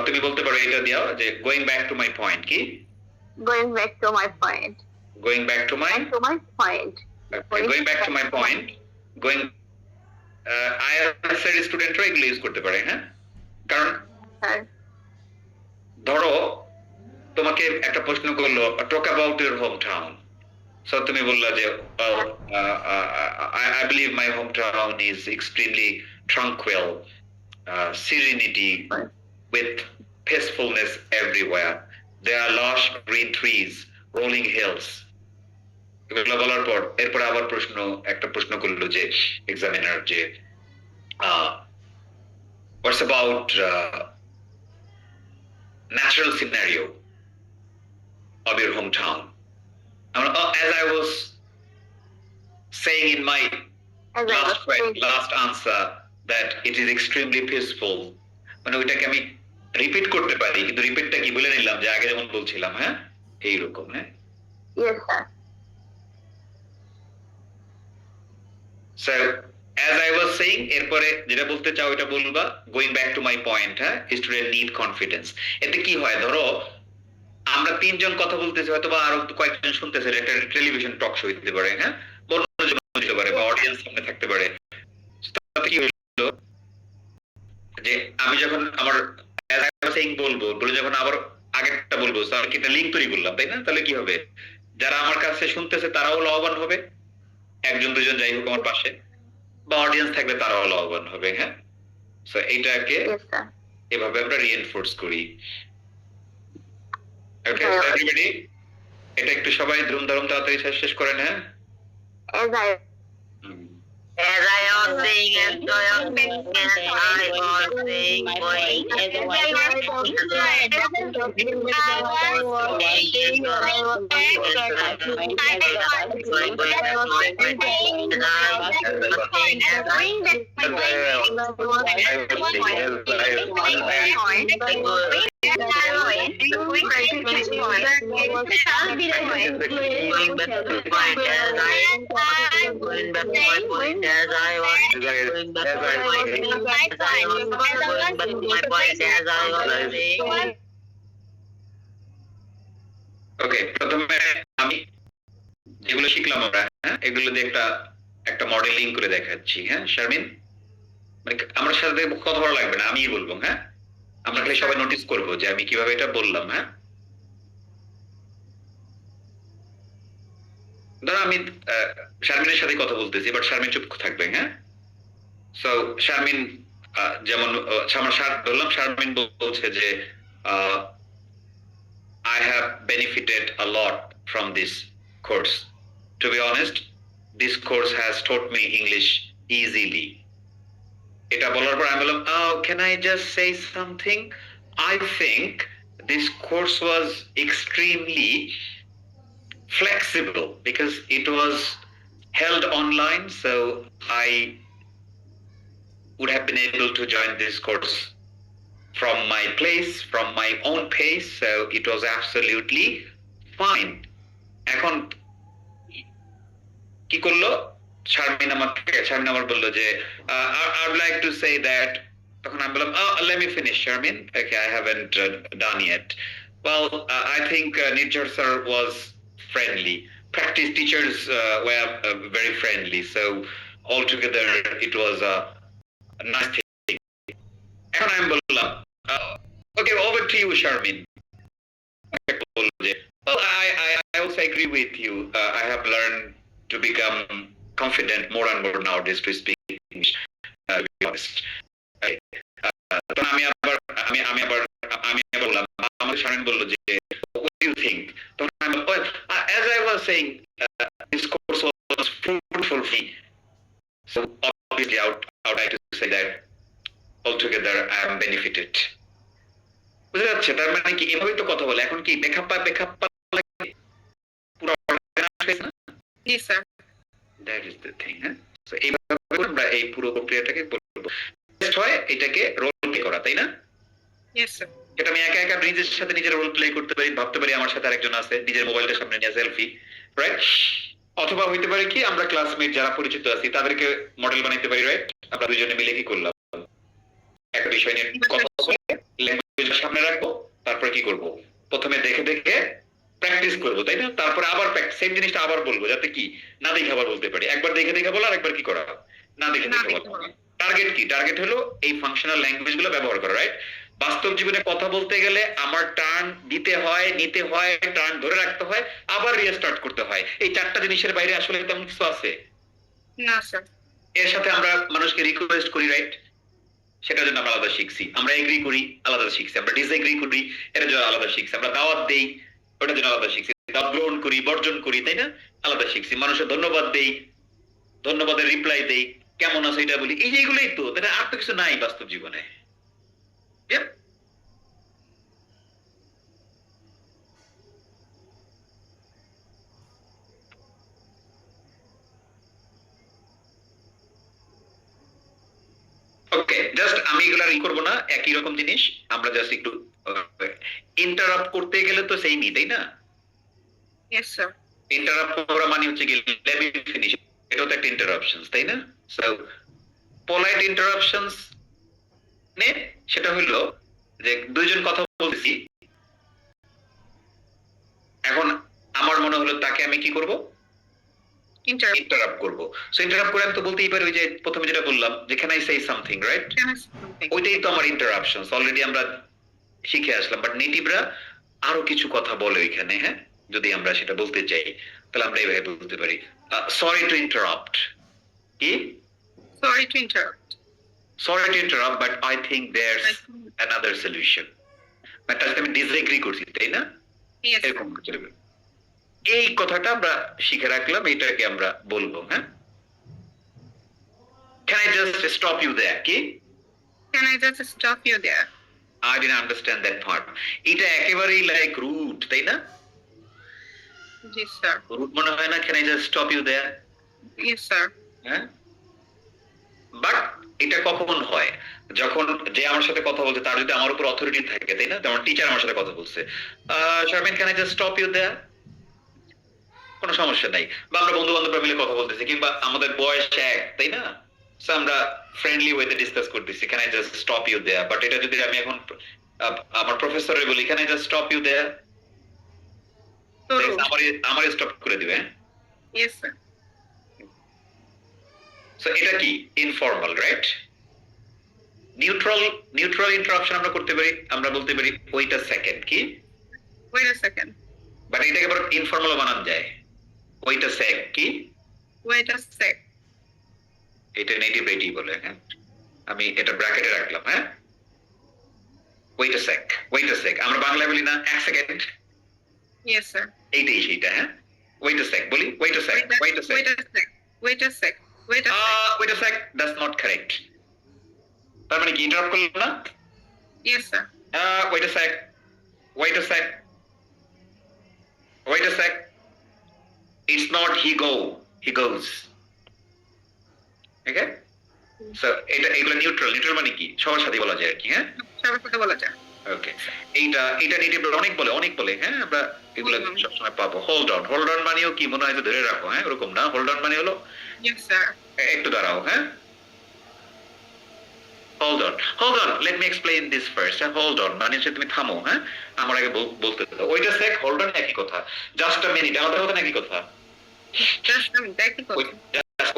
Speaker 1: তুমি বলতে পারো এটা দিও যে going back to my point, কি?
Speaker 5: Going back to my point.
Speaker 1: Going back to my
Speaker 5: And to my point.
Speaker 1: going back to my point, going IELTS এর স্টুডেন্টরা এগুলো ইউজ করতে পারে, হ্যাঁ? কারণ
Speaker 5: স্যার
Speaker 1: ধরো তোমাকে একটা প্রশ্ন করলো, talk about your home town, so তুমি বললা যে I believe my hometown is extremely tranquil, serenity with peacefulness everywhere. There are lush green trees, rolling hills. এগুলো বলার পর এরপর আবার একটা প্রশ্ন করলো যে এক্সামিনার যে what's about natural scenario of your hometown? As I was saying in my
Speaker 5: as I was saying,
Speaker 1: last answer that it is extremely peaceful, মানে ওইটাকে আমি রিপিট করতে পারি, কিন্তু রিপিটটা কি বলে নিলাম যে আগে যেমন বলছিলাম, হ্যাঁ এইরকম, হ্যাঁ।
Speaker 5: yes sir.
Speaker 1: So as I was saying, এরপরে যেটা বলতে চাও এটা বলবা, going back to my point, হ্যাঁ, স্টুডেন্ট নিড কনফিডেন্স। এতে কি হয়, ধরো আমরা তিনজন কথা বলতেছি, হয়তো বা আরো কয়েকজন শুনতেছে, একটা টেলিভিশন টক শো হইতে পারে, হ্যাঁ, মনোরঞ্জন হতে পারে বা অডিয়েন্স সামনে থাকতে পারে। তাতে কি হলো যে আমি যখন আমার as I was saying বলবো, বলে যখন আবার আগেরটা বলবো, তাহলে কি একটা লিঙ্ক তৈরি করলাম, তাই না? তাহলে কি হবে, যারা আমার কাছে শুনতেছে তারাও লাভবান হবে, একজন দুজন যাই হোক আমার পাশে, বা অডিয়েন্স থাকলে তারাও লাভবান হবে, হ্যাঁ। সো এইটাকে
Speaker 5: Yes sir.
Speaker 1: এভাবে আমরা রিইনফোর্স করি। ওকে এভরিবডি, এটা একটু সবাই ধুমধাম তাড়াতাড়ি শেষ করেন, হ্যাঁ।
Speaker 5: As I
Speaker 1: hmm.
Speaker 6: As I was saying, as I was saying, as I was saying, going as I
Speaker 1: ওকে, প্রথমে আমি যেগুলো শিখলাম আমরা, হ্যাঁ, এগুলো দিয়ে একটা মডেলিং করে দেখাচ্ছি, হ্যাঁ। শারমিন, মানে আমার সাথে কথা বলা লাগবে না, আমিই বলবো, হ্যাঁ। আমরা খালি সবাই নোটিস করবো যে আমি কিভাবে এটা বললাম, হ্যাঁ। ধরো আমি শারমিনের সাথে কথা বলতেছি, বাট শারমিন চুপ থাকবে, হ্যাঁ। সো শারমিন যেমন বললাম, শারমিন বলছে যে I have benefited a lot from this course. To be honest, this course has taught me English easily. এটা বলার পর আমি বললাম, can I just say something? I think this course was extremely flexible because it was held online, so I would have been able to join this course from my place, from my own pace, so it was absolutely fine. এখন কি করলো শারমিন আমার বললো যে I would like to say that, তখন আমি বললাম, let me finish, Sharmin. Okay, I haven't done yet. Well, I think Nirjar sir was friendly. Practice teachers were very friendly, so altogether it was a nice thing. এখন আমি বললাম, okay, over to you, Sharmin. Well, I also agree with you. I have learned to become confident more and more nowadays to speak English. To be honest. আমি আবার বললাম, আমাকে শারমিন বললো যে what do you think? As I was saying, this course was fruitful for me. So obviously I would like to say that altogether I am benefited. বুঝতে যাচ্ছে, তার মানে কি এভাবেই তো কথা বলে। এখন কি বেখাপ্পা পুরো
Speaker 2: জি sir.
Speaker 1: That is the thing, হ্যাঁ। সো এইভাবে আমরা এই পুরো প্রক্রিয়াটাকে বলবো। নেক্সট হয় এটাকে রোল প্লে করা, তাই না?
Speaker 2: Yes sir.
Speaker 1: এটা আমি একা নিজের সাথে নিজের রোল প্লে করতে পারি, ভাবতে পারি আমার সাথে আরেকজন আছে, নিজের মোবাইলটা সামনে নিয়ে সেলফি, রাইট? অথবা হইতে পারে কি আমরা ক্লাসমেট যারা পরিচিত আছি তাদেরকে মডেল বানাইতে পারি, রাইট? আমরা দুজনে মিলে কি করলাম, একটা বিষয় নিয়ে কথা বলে ল্যাঙ্গুয়েজ সামনে রাখবো, তারপরে কি করব, প্রথমে দেখে প্র্যাকটিস করবো, তাই না? তারপরে আবার সেম জিনিসটা আবার বলবো, যাতে কি না দেখে আবার বলতে পারি। একবার দেখে বলা আর একবার কি করা না দেখে
Speaker 2: না
Speaker 1: দেখে
Speaker 2: দেখে
Speaker 1: বলা। টার্গেট কি? টার্গেট হলো এই ফাংশনাল ল্যাঙ্গুয়েজ গুলো ব্যবহার করা, রাইট? বাস্তব জীবনে কথা বলতে গেলে আমার টার্ন দিতে হয়, নিতে হয়, টার্ন ধরে রাখতে হয়, আবার রিস্টার্ট করতে হয়। এই চারটা জিনিসের বাইরে আসলে তেমন কিছু আছে?
Speaker 2: না স্যার।
Speaker 1: এর সাথে আমরা মানুষকে রিকোয়েস্ট করি, রাইট? সেটার জন্য আমরা আলাদা শিখছি। আমরা এগ্রি করি, আলাদা শিখছি। আমরা ডিসএগ্রি করি, এটার জন্য আলাদা শিখছি। আমরা দাওয়াত দেই, ওটার জন্য আলাদা শিখছি। দাওয়াত গ্রহণ করি, বর্জন করি, তাই না? আলাদা শিখছি। মানুষের ধন্যবাদ দেই, ধন্যবাদের রিপ্লাই দেই, কেমন আছে এটা বলি, এই যে এগুলোই তো, তাই না? আর তো কিছু নাই বাস্তব জীবনে। Yep. ওকে, জাস্ট আমি এগুলা ই করবো না, একই রকম জিনিস। আমরা জাস্ট একটু ইন্টারাপ্ট করতে গেলে তো সেইমই, তাই না?
Speaker 2: Yes sir.
Speaker 1: ইন্টারাপ্ট করা মানে হচ্ছে কি লেভেল ফিনিশ, এটাও তো একটা ইন্টারাপশনস, তাই না? সো পোলাইট ইন্টারাপশনস নে সেটা হলো যে দুইজন কথা বলছি, এখন আমার মনে হলো তাকে আমি কি করব? ইন্টারাপ্ট করব। সো ইন্টারাপ্ট করে আমি তো বলতেই পারি ওই যে প্রথমে যেটা বললাম যে can I say something, right? ওইটাই তো আমার ইন্টারাপশনস, অলরেডি আমরা শিখে আসলাম। বাট নেটিভরা আরো কিছু কথা বলে ওইখানে, হ্যাঁ? যদি আমরা সেটা বলতে চাই তাহলে আমরা এইভাবে বলতে পারি সরি টু ইন্টারাপ্ট। কি?
Speaker 2: Sorry to interrupt.
Speaker 1: Sorry to interrupt, but I think there's another solution. মানে তার সাথে আমি ডিসএগ্রি করছি, তাই না?
Speaker 2: ইয়েস।
Speaker 1: এরকম চলবে। এই কথাটা আমরা শিখে রাখলাম, এটাকে আমরা বলবো, হ্যাঁ? Can I just stop you there? কি?
Speaker 2: Can I just stop you there?
Speaker 1: I didn't understand that part. এটা একেবারেই লাইক রুট, তাই না?
Speaker 2: জি স্যার।
Speaker 1: রুট মনে হয় না? Can I just stop you there?
Speaker 2: Yes sir.
Speaker 1: হ্যাঁ? বাট এটা কখন হয়? যখন যে আমার সাথে কথা বলছে তার যদি আমার উপর অথরিটি থাকে, তাই না? যেমন টিচার আমার সাথে কথা বলছে, Sharmin can I just stop you there? কোনো সমস্যা নাই। বা আমরা বন্ধু বান্ধবরা মিলে কথা বলতেছি, কিংবা আমাদের বয়স এক, তাই না? সো আমরা ফ্রেন্ডলি ওয়েতে ডিসকাস করতেছি, can I just stop you there? But এটা যদি আমি এখন আমার প্রফেসরে বলি can I just stop you there, আমার স্টপ করে দিবে।
Speaker 2: Yes sir.
Speaker 1: সো এটা কি ইনফর্মাল, রাইট? নিউট্রাল ইন্টারাপশন আমরা করতে পারি, আমরা বলতে পারি ওয়েট আ সেকেন্ড। কি?
Speaker 2: Wait a second.
Speaker 1: বাট এটাকে আবার ইনফর্মাল বানানো যায়, ওয়েট আ সেক। কি?
Speaker 2: Wait a sec.
Speaker 1: এটা নেটিভ এটি বলে, হ্যাঁ? আমি এটা ব্র্যাকেটে রাখলাম, হ্যাঁ? Wait a sec, wait a sec. আমরা বাংলায় বলি না এক সেকেন্ড?
Speaker 2: Yes sir.
Speaker 1: এইটাই সেইটা, হ্যাঁ? ওয়েট আ সেক বলি, wait a sec, wait a sec.
Speaker 2: Wait a sec. Wait a sec. Wait a sec.
Speaker 1: Wait a sec, that's not correct. তার মানে কি ইন্টারাপ্ট করলাম না?
Speaker 2: Yes sir.
Speaker 1: Wait a sec. Wait a sec. Wait a sec. It's not he go. He goes. Okay? So এগুলো neutral. Neutral মানে কি? সবার সাথে বলা যায় আর কি, হ্যাঁ?
Speaker 2: সবার সাথে বলা যায়।
Speaker 1: ওকে। এটা নেটিভ অনেক বলে, হ্যাঁ? আমরা এগুলো সবসময় পাবো। Hold on. হোল্ড অন মানেও কি মনে হয় যে ধরে রাখো, হ্যাঁ? ওরকম না। হোল্ড অন মানে হলো
Speaker 2: ইয়েস স্যার।
Speaker 1: একটু দাঁড়াও, হ্যাঁ? Hold on, let me explain this first. Hold on, মানে হচ্ছে তুমি থামো, হ্যাঁ? আমার আগে বলতে দাও। ওইটা সেক, হোল্ড অন একই কথা। জাস্ট আ মিনিট, আমাদের কথা একই কথা।
Speaker 2: জাস্ট আমি দেখি তো।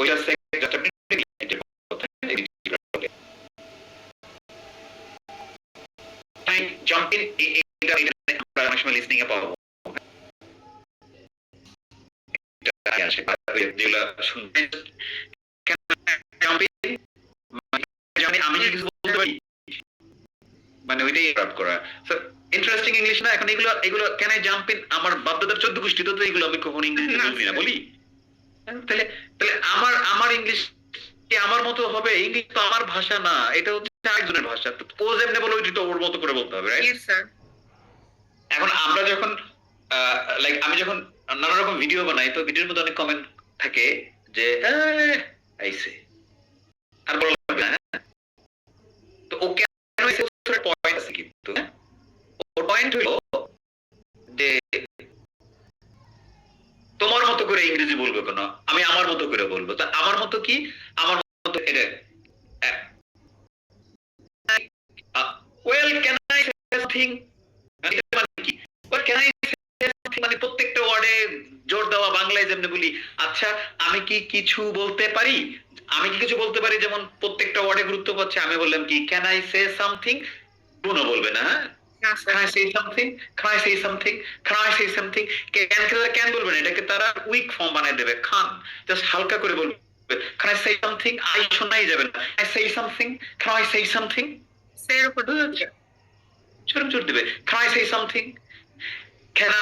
Speaker 1: ওইটা sec, just a minute. Jump in, এটা আমরা অনেক সময় লিসনিং এ পাবো। এটা আসে যেগুলা শুনতে জাম্প ইন মানে আমি কি কিছু বলতে পারি, মানে ওইটাই রাপ করা। সো ইন্টারেস্টিং ইংলিশ না? এখন এগুলো ক্যান আই জাম্প ইন, আমার বাপদাদার 14 গোষ্ঠী তো এগুলো আমি কখনো ইংলিশে বলছি না, বলি? তাহলে আমার ইংলিশ কি আমার মতো হবে? ইংলিশ তো আমার ভাষা না, এটা হচ্ছে আরেকজনের ভাষা। তো ও যেমনি বলে ওইটা তো ওর মতো করে বলতে হবে, রাইট?
Speaker 2: Yes sir.
Speaker 1: এখন আমরা যখন লাইক আমি যখন নানা রকম ভিডিও বানাই, তো ভিডিওর মধ্যে অনেক কমেন্ট থাকে যে আইসে আর বলা লাগবে না, হ্যাঁ? তো ও কেন পয়েন্ট আছে কিন্তু, হ্যাঁ? ওর পয়েন্ট হলো যে তোমার মতো করে ইংরেজি বলবে কেন, আমি আমার মতো করে বলবো। তা আমার মতো কি? আমার মতো এটা well can I say something, মানে কি? Well can I say something মানে প্রত্যেকটা ওয়ার্ডে জোর দেওয়া। বাংলায় যেমনি বলি, আচ্ছা আমি কি কিছু বলতে পারি? আমি কি কিছু বলতে পারি, যেমন প্রত্যেকটা ওয়ার্ডে গুরুত্ব পাচ্ছে, আমি বললাম কি ক্যান আই সে সামথিং, কোনো বলবে না, হ্যাঁ can I say something, can I say something, can I say something, can বলবে না, এটাকে তারা উইক ফর্ম বানায় দেবে, খান জাস্ট হালকা করে বলবে can I say something, I শোনাই যাবে না, can I say something, can I say something,
Speaker 2: সের উপর
Speaker 1: ছোট ছোট দিবে can I say something, can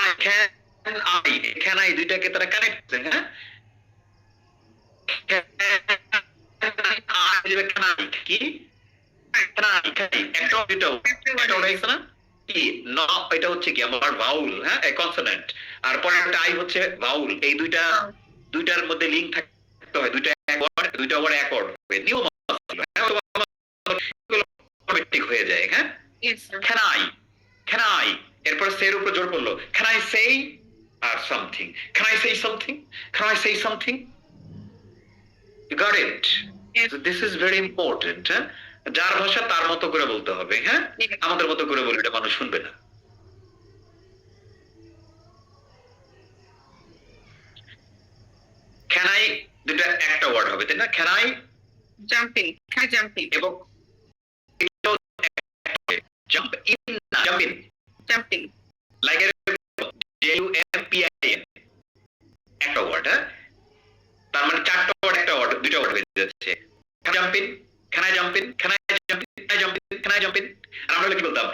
Speaker 1: I দুইটাকে তারা কানেক্ট করে, হ্যাঁ can I কি can I একটা হয়েছে না কি ন, এটা হচ্ছে কি আমার ভাউল, হ্যাঁ কনসোনেন্ট, আর পরে একটা আই হচ্ছে ভাউল, এই দুইটার মধ্যে লিংক থাকতে হয়, দুইটা ওয়ার্ড এক ওয়ার্ড হবে, নিয়ম অটোমেটিক হয়ে যায়, হ্যাঁ can I এরপর সের উপর জোর করলো can I say R something, can I say something, can I say something, you got it, so this is very important, হ্যাঁ যার ভাষা তার মতো করে বলতে হবে, হ্যাঁ আমাদের মতো করে বলে এটা মানুষ শুনবে না। can I দুটা একটা ওয়ার্ড হবে তাই না, can I
Speaker 2: জাম্পিং, জাম্পিং,
Speaker 1: এবং jump in
Speaker 2: jumping,
Speaker 1: like JUMPIN একটা ওয়ার্ড, হ্যাঁ তার মানে চারটা ওয়ার্ড একটা ওয়ার্ড দুইটা ওয়ার্ড হয়ে যাচ্ছে, can I jump in, can I jump in, can I jump in, can I jump in, can I jump in, আর আমরা কি বলতাম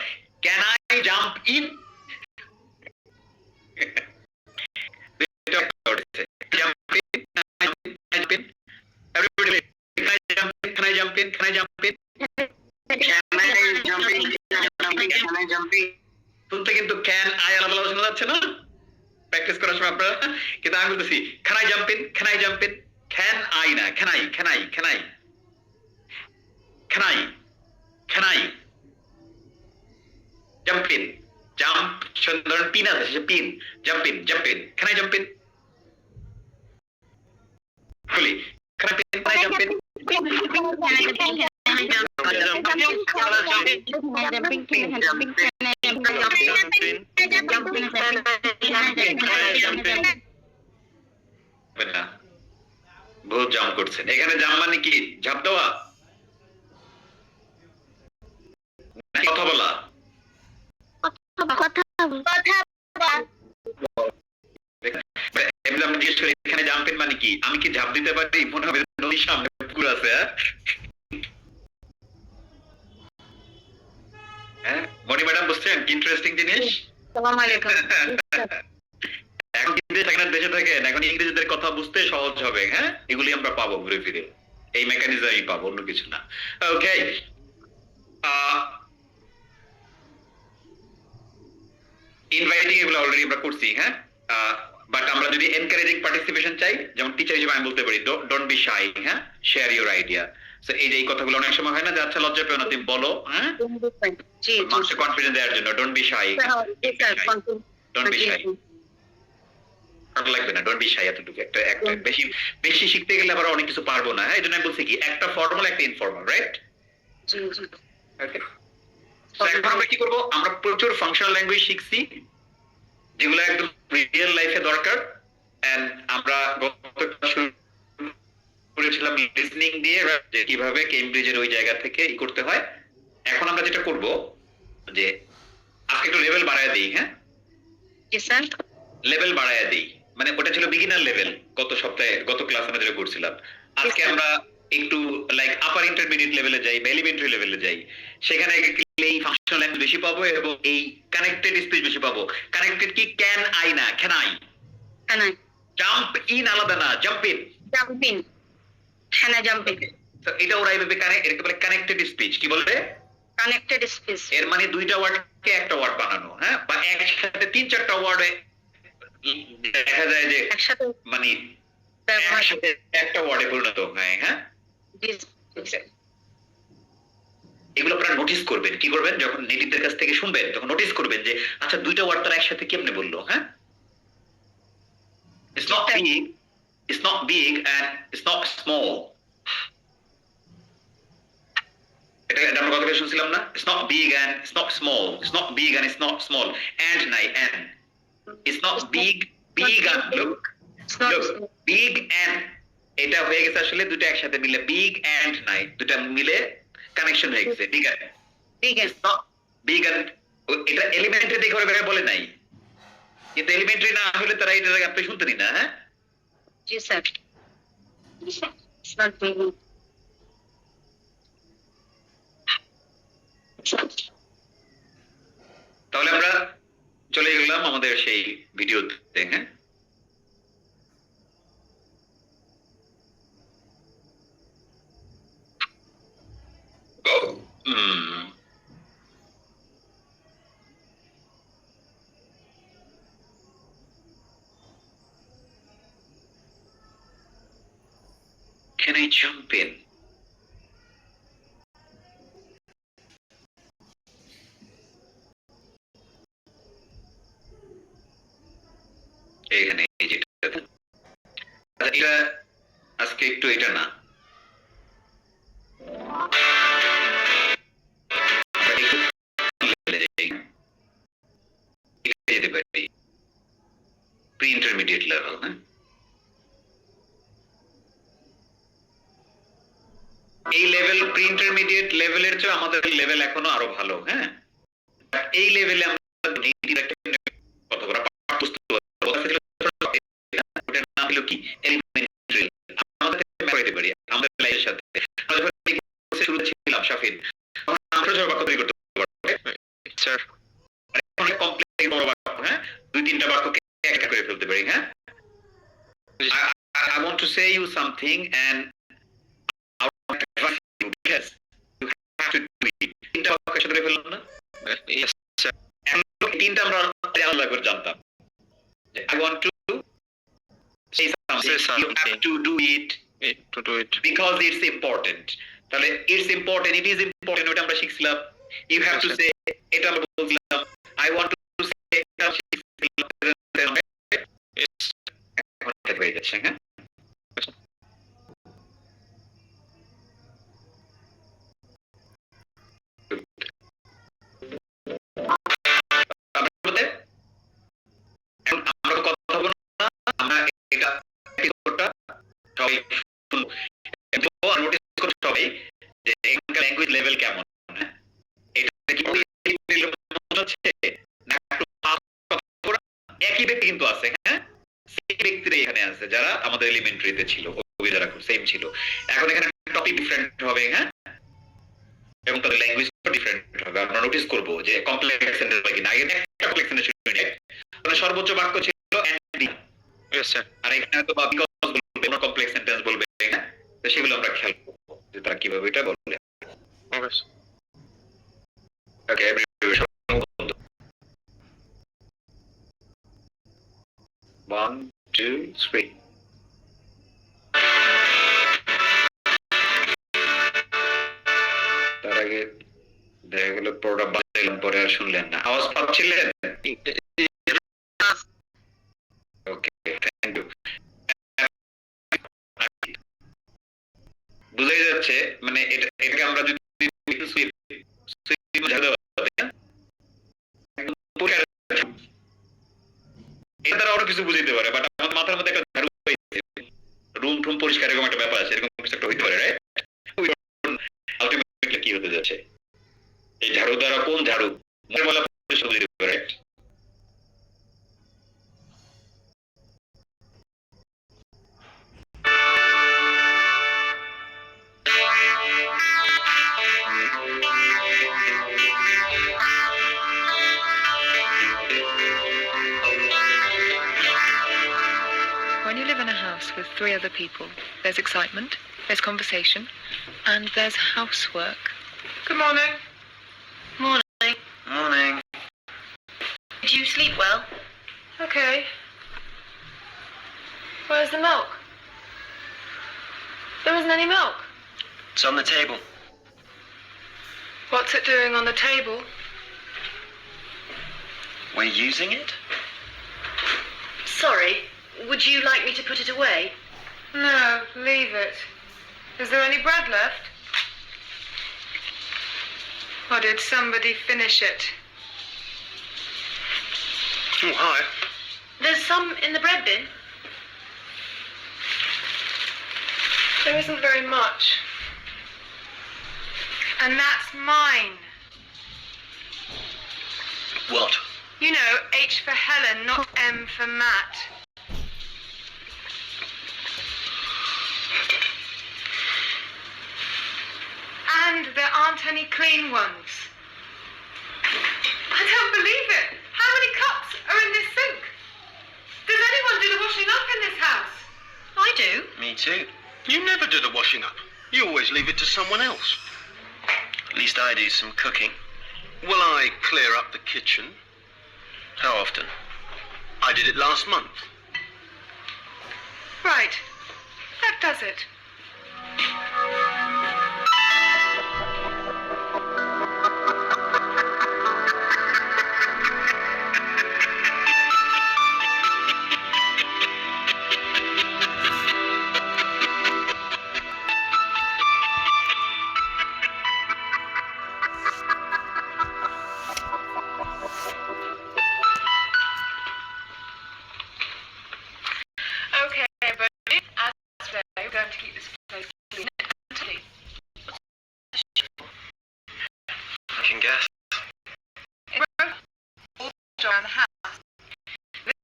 Speaker 1: can I jump in, jump in, can I jump in, everybody can I jump in, can I jump in, can I jump in, শুনতে কিন্তু can I আলাদা শোনা যাচ্ছে না practice করার সময় আপনারা, কিন্তু আমি বলতেছি can I jump in, can I jump in, can I না can I can I can I can I can I jump in, jump সুন্দর পিন আছে pin, jump in, jump in, can I jump in, বলি can I jump in, বহুত jump করছেন, এখানে jump মানে কি ঝাঁপ দেওয়া, কথা বলা, আমি জিজ্ঞেস করি এখানে জাম্পিং মানে কি, আমি কি ঝাঁপ দিতে পারি, মনে হবে নদীর সামনে পুকুর আছে, হ্যাঁ মনি ম্যাডাম বুঝছেন কি ইন্টারেস্টিং জিনিস, এখন কিন্তু সেখানে দেশে থাকেন, এখন ইংরেজিদের কথা বুঝতে সহজ হবে, হ্যাঁ এগুলি আমরা পাবো ঘুরে ফিরে, এই মেকানিজমই পাবো, অন্য কিছু না। ওকে ইনভাইটিং এগুলো অলরেডি আমরা করছি, হ্যাঁ বাট আমরা যদি এনকারেজিং পার্টিসিপেশন চাই, যেমন টিচার হিসেবে আমি বলতে পারি ডোন্ট বি শাই, হ্যাঁ শেয়ার ইউর আইডিয়া, সো এই যে এই কথাগুলো অনেক সময় হয় না যে আচ্ছা লজ্জা পেও না তুমি বলো, হ্যাঁ মানুষকে কনফিডেন্স দেওয়ার জন্য don't be shy, don't be shy, ভালো লাগবে না ডোন্ট বি শাই, এতটুকু একটা বেশি শিখতে গেলে আবার অনেক কিছু পারবো না, হ্যাঁ এই জন্য আমি বলছি কি একটা ফর্মাল একটা ইনফর্মাল, রাইট, ওকে এখন আমরা কি করবো, আমরা প্রচুর ফাংশনাল ল্যাঙ্গুয়েজ শিখছি যেগুলো একদম রিয়েল লাইফে দরকার, এন্ড আমরা করেছিলাম লিসনিং দিয়ে যে কিভাবে কেমব্রিজের ওই জায়গা থেকে ই করতে হয়। এখন আমরা যেটা করব যে আজকে একটু লেভেল বাড়ায় দিই, হ্যাঁ লেভেল বাড়ায় দিই, মানে ওটা ছিল বিগিনার লেভেল গত সপ্তাহে গত ক্লাস আমরা যেটা করছিলাম, আজকে আমরা একটু লাইক আপার ইন্টারমিডিয়েট লেভেলে যাই বা এলিমেন্টারি লেভেলে যাই, সেখানে এই ফাংশনাল ল্যাঙ্গুয়েজ বেশি পাবো এবং এই কানেক্টেড স্পিচ বেশি পাবো। কানেক্টেড কি ক্যান আই না ক্যান আই, জাম্প ইন আলাদা না জাম্প ইন, তো এটা ওরা এইভাবে এটাকে বলে কানেক্টেড স্পিচ, কি বলবে
Speaker 2: কানেক্টেড স্পিচ,
Speaker 1: এর মানে দুইটা ওয়ার্ডকে একটা ওয়ার্ড বানানো, হ্যাঁ বা একসাথে তিন চারটা ওয়ার্ড দেখা যায় যে
Speaker 2: একসাথে
Speaker 1: মানে একসাথে একটা ওয়ার্ডে পরিণত হয়, হ্যাঁ এগুলো আপনারা নোটিস করবেন, কি করবেন যখন নেটিভদের কাছ থেকে শুনবেন তখন নোটিস করবেন যে আচ্ছা দুইটা ওয়ার্ড তারা একসাথে কেমনে বললো, হ্যাঁ it's not big and it's not small, এটা আমরা কথা শুনছিলাম না, it's not big and it's not small, it's not big and it's not small, and নাই and it's not big and look big and এটা হয়ে গেছে আসলে দুটো একসাথে মিলে বিগ এন্ড নাই, দুটো মিলে কানেকশন হয়ে গেছে বিগ এন্ড বিগ এন্ড। এটা এলিমেন্টারি দেখে ওরা বলে নাই, কিন্তু এলিমেন্টারি না হলে তারা এটা আপনি শুনতেনি না। হ্যাঁ
Speaker 6: Yes, sir. It's not really.
Speaker 1: তাহলে আমরা চলে গেলাম আমাদের সেই ভিডিওতে। হ্যাঁ Can I jump in? এখানে এই যেটা, আচ্ছা এটা আজকে একটু এটা না, যেতে পারি প্রি ইন্টারমিডিয়েট লেভেল। হ্যাঁ এই লেভেল প্রি ইন্টারমিডিয়েট লেভেলের চেয়ে আমাদের লেভেল এখনো আরো ভালো। হ্যাঁ এই লেভেলে আমরা কত বড় বুঝতে পারবো, ওটার নাম হলো কি এলিমেন্টারি। আমাদের করতে পারি আমাদের লাইফের সাথে শুরু ছিলাম শাফিন, আমরা সব বাক্য তৈরি করতে পারবো স্যার, অনেক কমপ্লেক্স বড় বাক্য। হ্যাঁ দুই তিনটা বাক্যকে একটা করে ফেলতে পারি। হ্যাঁ I want to say you something and yes you have to do it. তিনটা বাক্য একসাথে ফেললাম না? Yes sir. তিনটা আমরা আলাদা করে জানতাম। I want to say something, you have to do it because it's important. তাহলে it's important, it is important, ওটা আমরা শিখছিলাম। You have to say, এটা আমরা বলছিলাম। I want to say, এটা শিখছিলাম। এখন এটা হয়ে যাচ্ছে। হ্যাঁ আমরা কথা বলবো না, আমরা এটা সবাই শুনবো, কিন্তু নোটিস করো সবাই যে এখানকার ল্যাঙ্গুয়েজ লেভেল কেমন। এটা কি হচ্ছে না একটু একই ব্যক্তি কিন্তু আছে। হ্যাঁ সেই ব্যক্তিরা এখানে আছে যারা আমাদের এলিমেন্টারিতে ছিল, ওই যারা সেম ছিল। এখন এখানে টপিক ডিফারেন্ট হবে। হ্যাঁ এবং তাদের ল্যাঙ্গুয়েজ ডিফারেন্ট হবে। আমরা নোটিস করবো যে কমপ্লেক্স সেন্টেন্স হয় কিনা। আগে একটা কমপ্লেক্স সেন্টেন্স শুনে তাহলে সর্বোচ্চ বাক্য ছিল এন্ড ইয়েস স্যার, আর এখানে তো বিকজ বলবে না, কমপ্লেক্স সেন্টেন্স বলবে না। তো সেগুলো আমরা খেয়াল করব যে তারা কিভাবে এটা বলে। ওকে এভরিবডি 1 2 3 তার আগে দেখা গেল প্রোডাক্ট বানাইলাম, পরে আর শুনলেন না, আওয়াজ পাচ্ছিলেন? Okay thank you. বুঝাই যাচ্ছে মানে এটাকে আমরা যদি এটা দ্বারা আরো কিছু বুঝাইতে পারে, বাট আমাদের মাথার মধ্যে একটা ঝাড়ু রুম টুম পরিষ্কার এরকম একটা ব্যাপার আছে, এরকম কিছু একটা হইতে পারে। রাইট আলটিমেটলি কি হতে যাচ্ছে, এই ঝাড়ু দ্বারা কোন ঝাড়ু মনে বলা বুঝাইতে পারে। Right
Speaker 7: When you live in a house with 3 other people, there's excitement, there's conversation, and there's housework.
Speaker 2: Good morning.
Speaker 6: Morning.
Speaker 1: Morning.
Speaker 6: Did you sleep well?
Speaker 7: Okay. Where's the milk? There isn't any milk.
Speaker 8: It's on the table.
Speaker 7: What's it doing on the table?
Speaker 8: We're using it?
Speaker 6: Sorry, would you like me to put it away?
Speaker 7: No, leave it. Is there any bread left? Or did somebody finish it?
Speaker 8: Oh, hi.
Speaker 6: There's some in the bread bin.
Speaker 7: There isn't very much. And that's mine.
Speaker 8: What?
Speaker 7: You know, H for Helen, not M for Matt. And there aren't any clean ones. I don't believe it. How many cups are in this sink? Does anyone do the washing up in this house?
Speaker 6: I do.
Speaker 8: Me too.
Speaker 9: You never do the washing up. You always leave it to someone else.
Speaker 8: At least I do some cooking.
Speaker 9: Well, I clear up the kitchen.
Speaker 8: How often?
Speaker 9: I did it last month.
Speaker 7: Right. That does it. Okay, everybody. As today, we're going to keep this place clean and tidy.
Speaker 8: I can guess.
Speaker 7: In row, all around the house.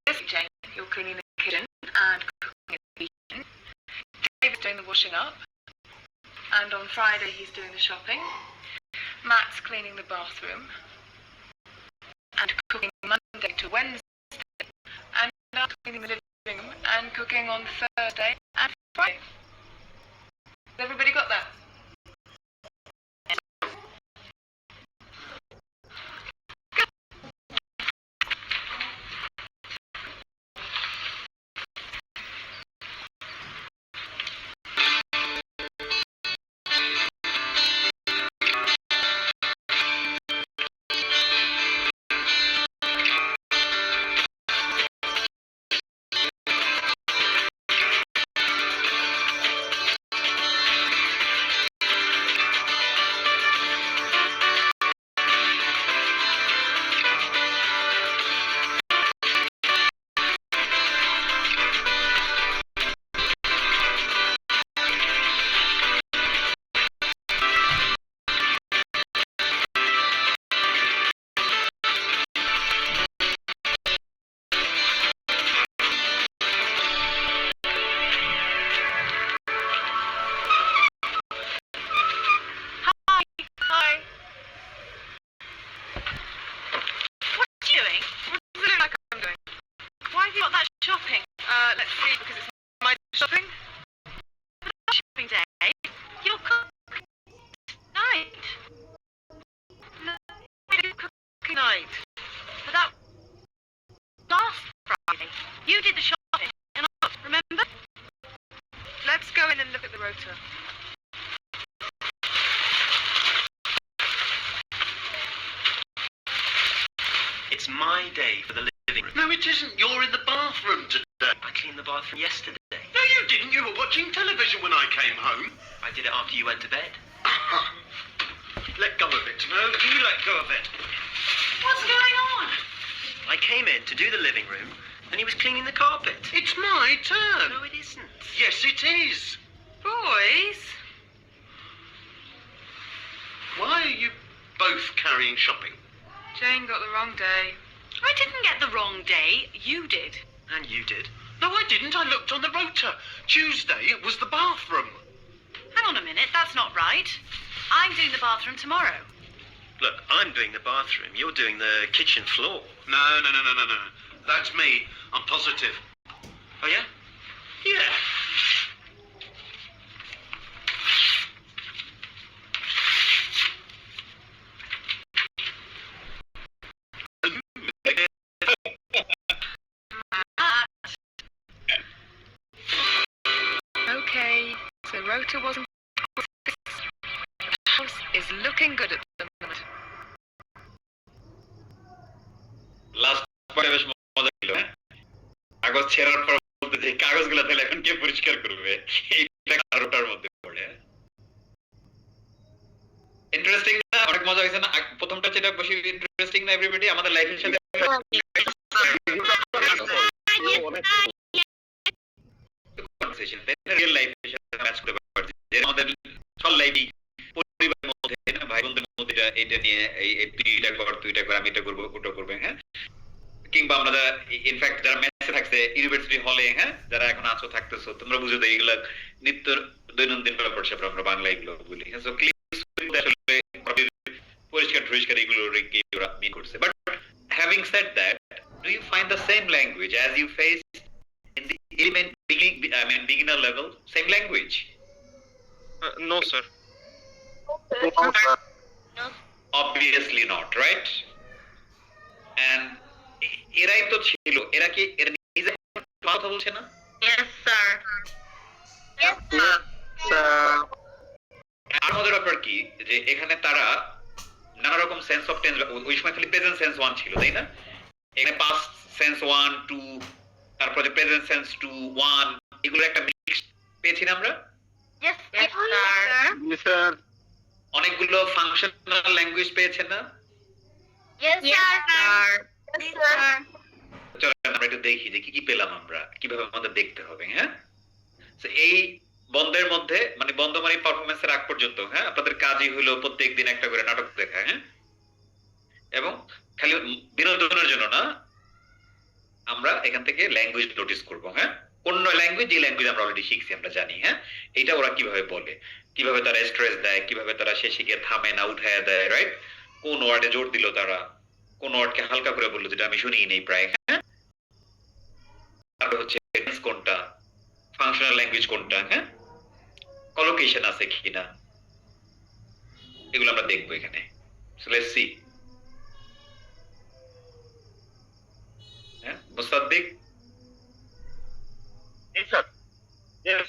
Speaker 7: This week, Jane, you're cleaning the kitchen and cooking in the kitchen. David's doing the washing up. And on Friday, he's doing the shopping. Matt's cleaning the bathroom. And cooking Monday to Wednesday. And I'm cleaning the living room and cooking on Thursday and Friday. Has everybody got that? Hi. What are you doing? What does it look like I'm doing? Why have you got that shopping? Let's see, because it's my shopping.
Speaker 6: Shopping day. You're cooking night.
Speaker 7: No, it's cooking night.
Speaker 6: But that last Friday. You did the shopping, and I remember.
Speaker 7: Let's go in and look at the rotor.
Speaker 8: It's my day for the living room.
Speaker 9: No, it isn't. You're in the bathroom today.
Speaker 8: I cleaned the bathroom yesterday.
Speaker 9: No, you didn't. You were watching television when I came home.
Speaker 8: I did it after you went to bed.
Speaker 9: Let go of it. No, you let go of it.
Speaker 6: What's going on?
Speaker 8: I came in to do the living room, and he was cleaning the carpet.
Speaker 9: It's my turn.
Speaker 8: No, it isn't.
Speaker 9: Yes, it is.
Speaker 7: Boys,
Speaker 9: Why are you both carrying shopping?
Speaker 7: Jane got the wrong day.
Speaker 6: I didn't get the wrong day. You did.
Speaker 8: And you did.
Speaker 9: No, I didn't. I looked on the rotor. Tuesday was the bathroom.
Speaker 6: Hang on a minute. That's not right. I'm doing the bathroom tomorrow.
Speaker 8: Look, I'm doing the bathroom. You're doing the kitchen floor.
Speaker 9: No. That's me. I'm positive.
Speaker 8: Oh, yeah?
Speaker 9: Yeah.
Speaker 7: Okay, so rotor wasn't. The house is looking good at the moment.
Speaker 1: Last পরে বেশ মজা ছিল হ্যাঁ কাগজ ছেঁড়ার পর বলতে যে কাগজগুলো তাহলে এখন কে পরিষ্কার করবে এইটা কারোটার মধ্যে পড়ে ইন্টারেস্টিং না অনেক মজা হয়েছে না প্রথমটা যেটা বেশি ইন্টারেস্টিং না এভরিবডি আমাদের লাইফের সাথে কনভারসেশন রিয়েল লাইফের সাথে ম্যাচ করতে পারবে যে আমাদের চললেই পরিবারের মধ্যে ভাই বোনদের মধ্যে এটা নিয়ে তুই এটা কর তুই এটা কর আমি এটা করবো ওটা করবে, হ্যাঁ, কিংবা আমরা ইনফ্যাক্ট যারা মেসে থাকছে ইউনিভার্সিটি হলে, হ্যাঁ, যারা এখন আছো থাকতেছো তোমরা বুঝে তো এইগুলা নিত্য দৈনন্দিন ব্যাপার স্যাপার আমরা বাংলা এগুলো বলি, হ্যাঁ, আসলে পরিষ্কার টরিষ্কার এগুলো ওরা মিন করছে। But having said that, do you find the same language as you face in the beginner level, same language?
Speaker 4: No, sir.
Speaker 1: Obviously not, right? And এরাই তো ছিল, এরা কি এরা নিজে কথা বলছে না?
Speaker 6: Yes, sir. Yes, sir.
Speaker 1: আর আমাদের ব্যাপার কি যে এখানে তারা নানা রকম সেন্স অফ টেন্স, ওই সময় খালি প্রেজেন্ট সেন্স 1 ছিল, তাই না? এখানে পাস্ট সেন্স 1 2 তারপরে প্রেজেন্ট সেন্স 2 1 এগুলো একটা মিক্স পেয়েছি না আমরা?
Speaker 6: Yes, sir.
Speaker 4: Yes, sir.
Speaker 1: অনেকগুলো ফাংশনাল ল্যাঙ্গুয়েজ পেয়েছেন না?
Speaker 6: Yes, sir. Yes, sir.
Speaker 1: চলেন আমরা একটু দেখি যে কি কি পেলাম আমরা, কিভাবে আমাদের দেখতে হবে, হ্যাঁ। তো এই বন্ধের মধ্যে মানে বন্ধ মানে পারফরম্যান্সের আগ পর্যন্ত, হ্যাঁ, আপনাদের কাজই হলো প্রত্যেকদিন একটা করে নাটক দেখা, হ্যাঁ, এবং খালি বিনোদনের জন্য না, আমরা এখান থেকে ল্যাঙ্গুয়েজ নোটিস করব, হ্যাঁ, অন্য ল্যাঙ্গুয়েজ যে ল্যাঙ্গুয়েজ আমরা অলরেডি শিখছি আমরা জানি, হ্যাঁ, এটা ওরা কিভাবে বলে, কিভাবে তারা স্ট্রেস দেয়, কিভাবে তারা শেষে গিয়ে থামে না উঠায় দেয়, রাইট, কোন ওয়ার্ডে জোর দিল তারা, কোন ওয়ার্ডকে হালকা করে বললো যেটা আমি শুনিই নেই প্রায়, হ্যাঁ, তারপর হচ্ছে টেন্স কোনটা, ফাংশনাল ল্যাঙ্গুয়েজ কোনটা, হ্যাঁ, কলোকেশন আছে কিনা, এগুলো আমরা দেখবো এখানে। সো লেটস সি, হ্যাঁ, মুসাদ্দিক।
Speaker 4: Yes, sir. Yes.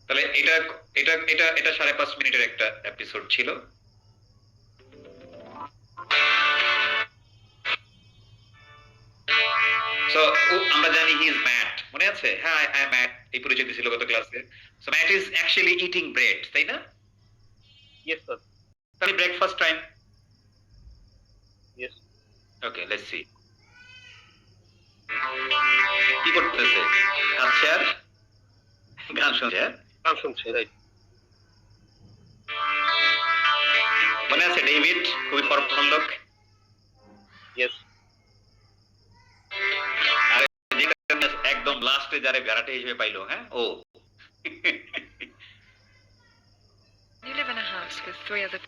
Speaker 1: তাহলে এটা এটা এটা এটা 5.5 মিনিটের একটা এপিসোড ছিল। সো আমরা জানি হি ইজ ম্যাট, মনে আছে? হ্যাঁ, আই এম ম্যাট, এই পরিচয় দিছিল গত ক্লাসে। So Matt is actually eating bread, তাই না?
Speaker 4: Yes, sir.
Speaker 1: তাহলে breakfast time.
Speaker 4: Yes.
Speaker 1: Okay, let's see কি করতেছে, খাচ্ছে আর গান শুনছে,
Speaker 4: গান শুনছে, রাইট।
Speaker 1: মনে আছে ডেভিড খুবই ফরমাল লোক?
Speaker 4: Yes.
Speaker 1: আরে একদম লাস্টে যারে ভ্যারাইটি হিসেবে পাইলো, হ্যাঁ, ও
Speaker 7: You live in a house with 3 other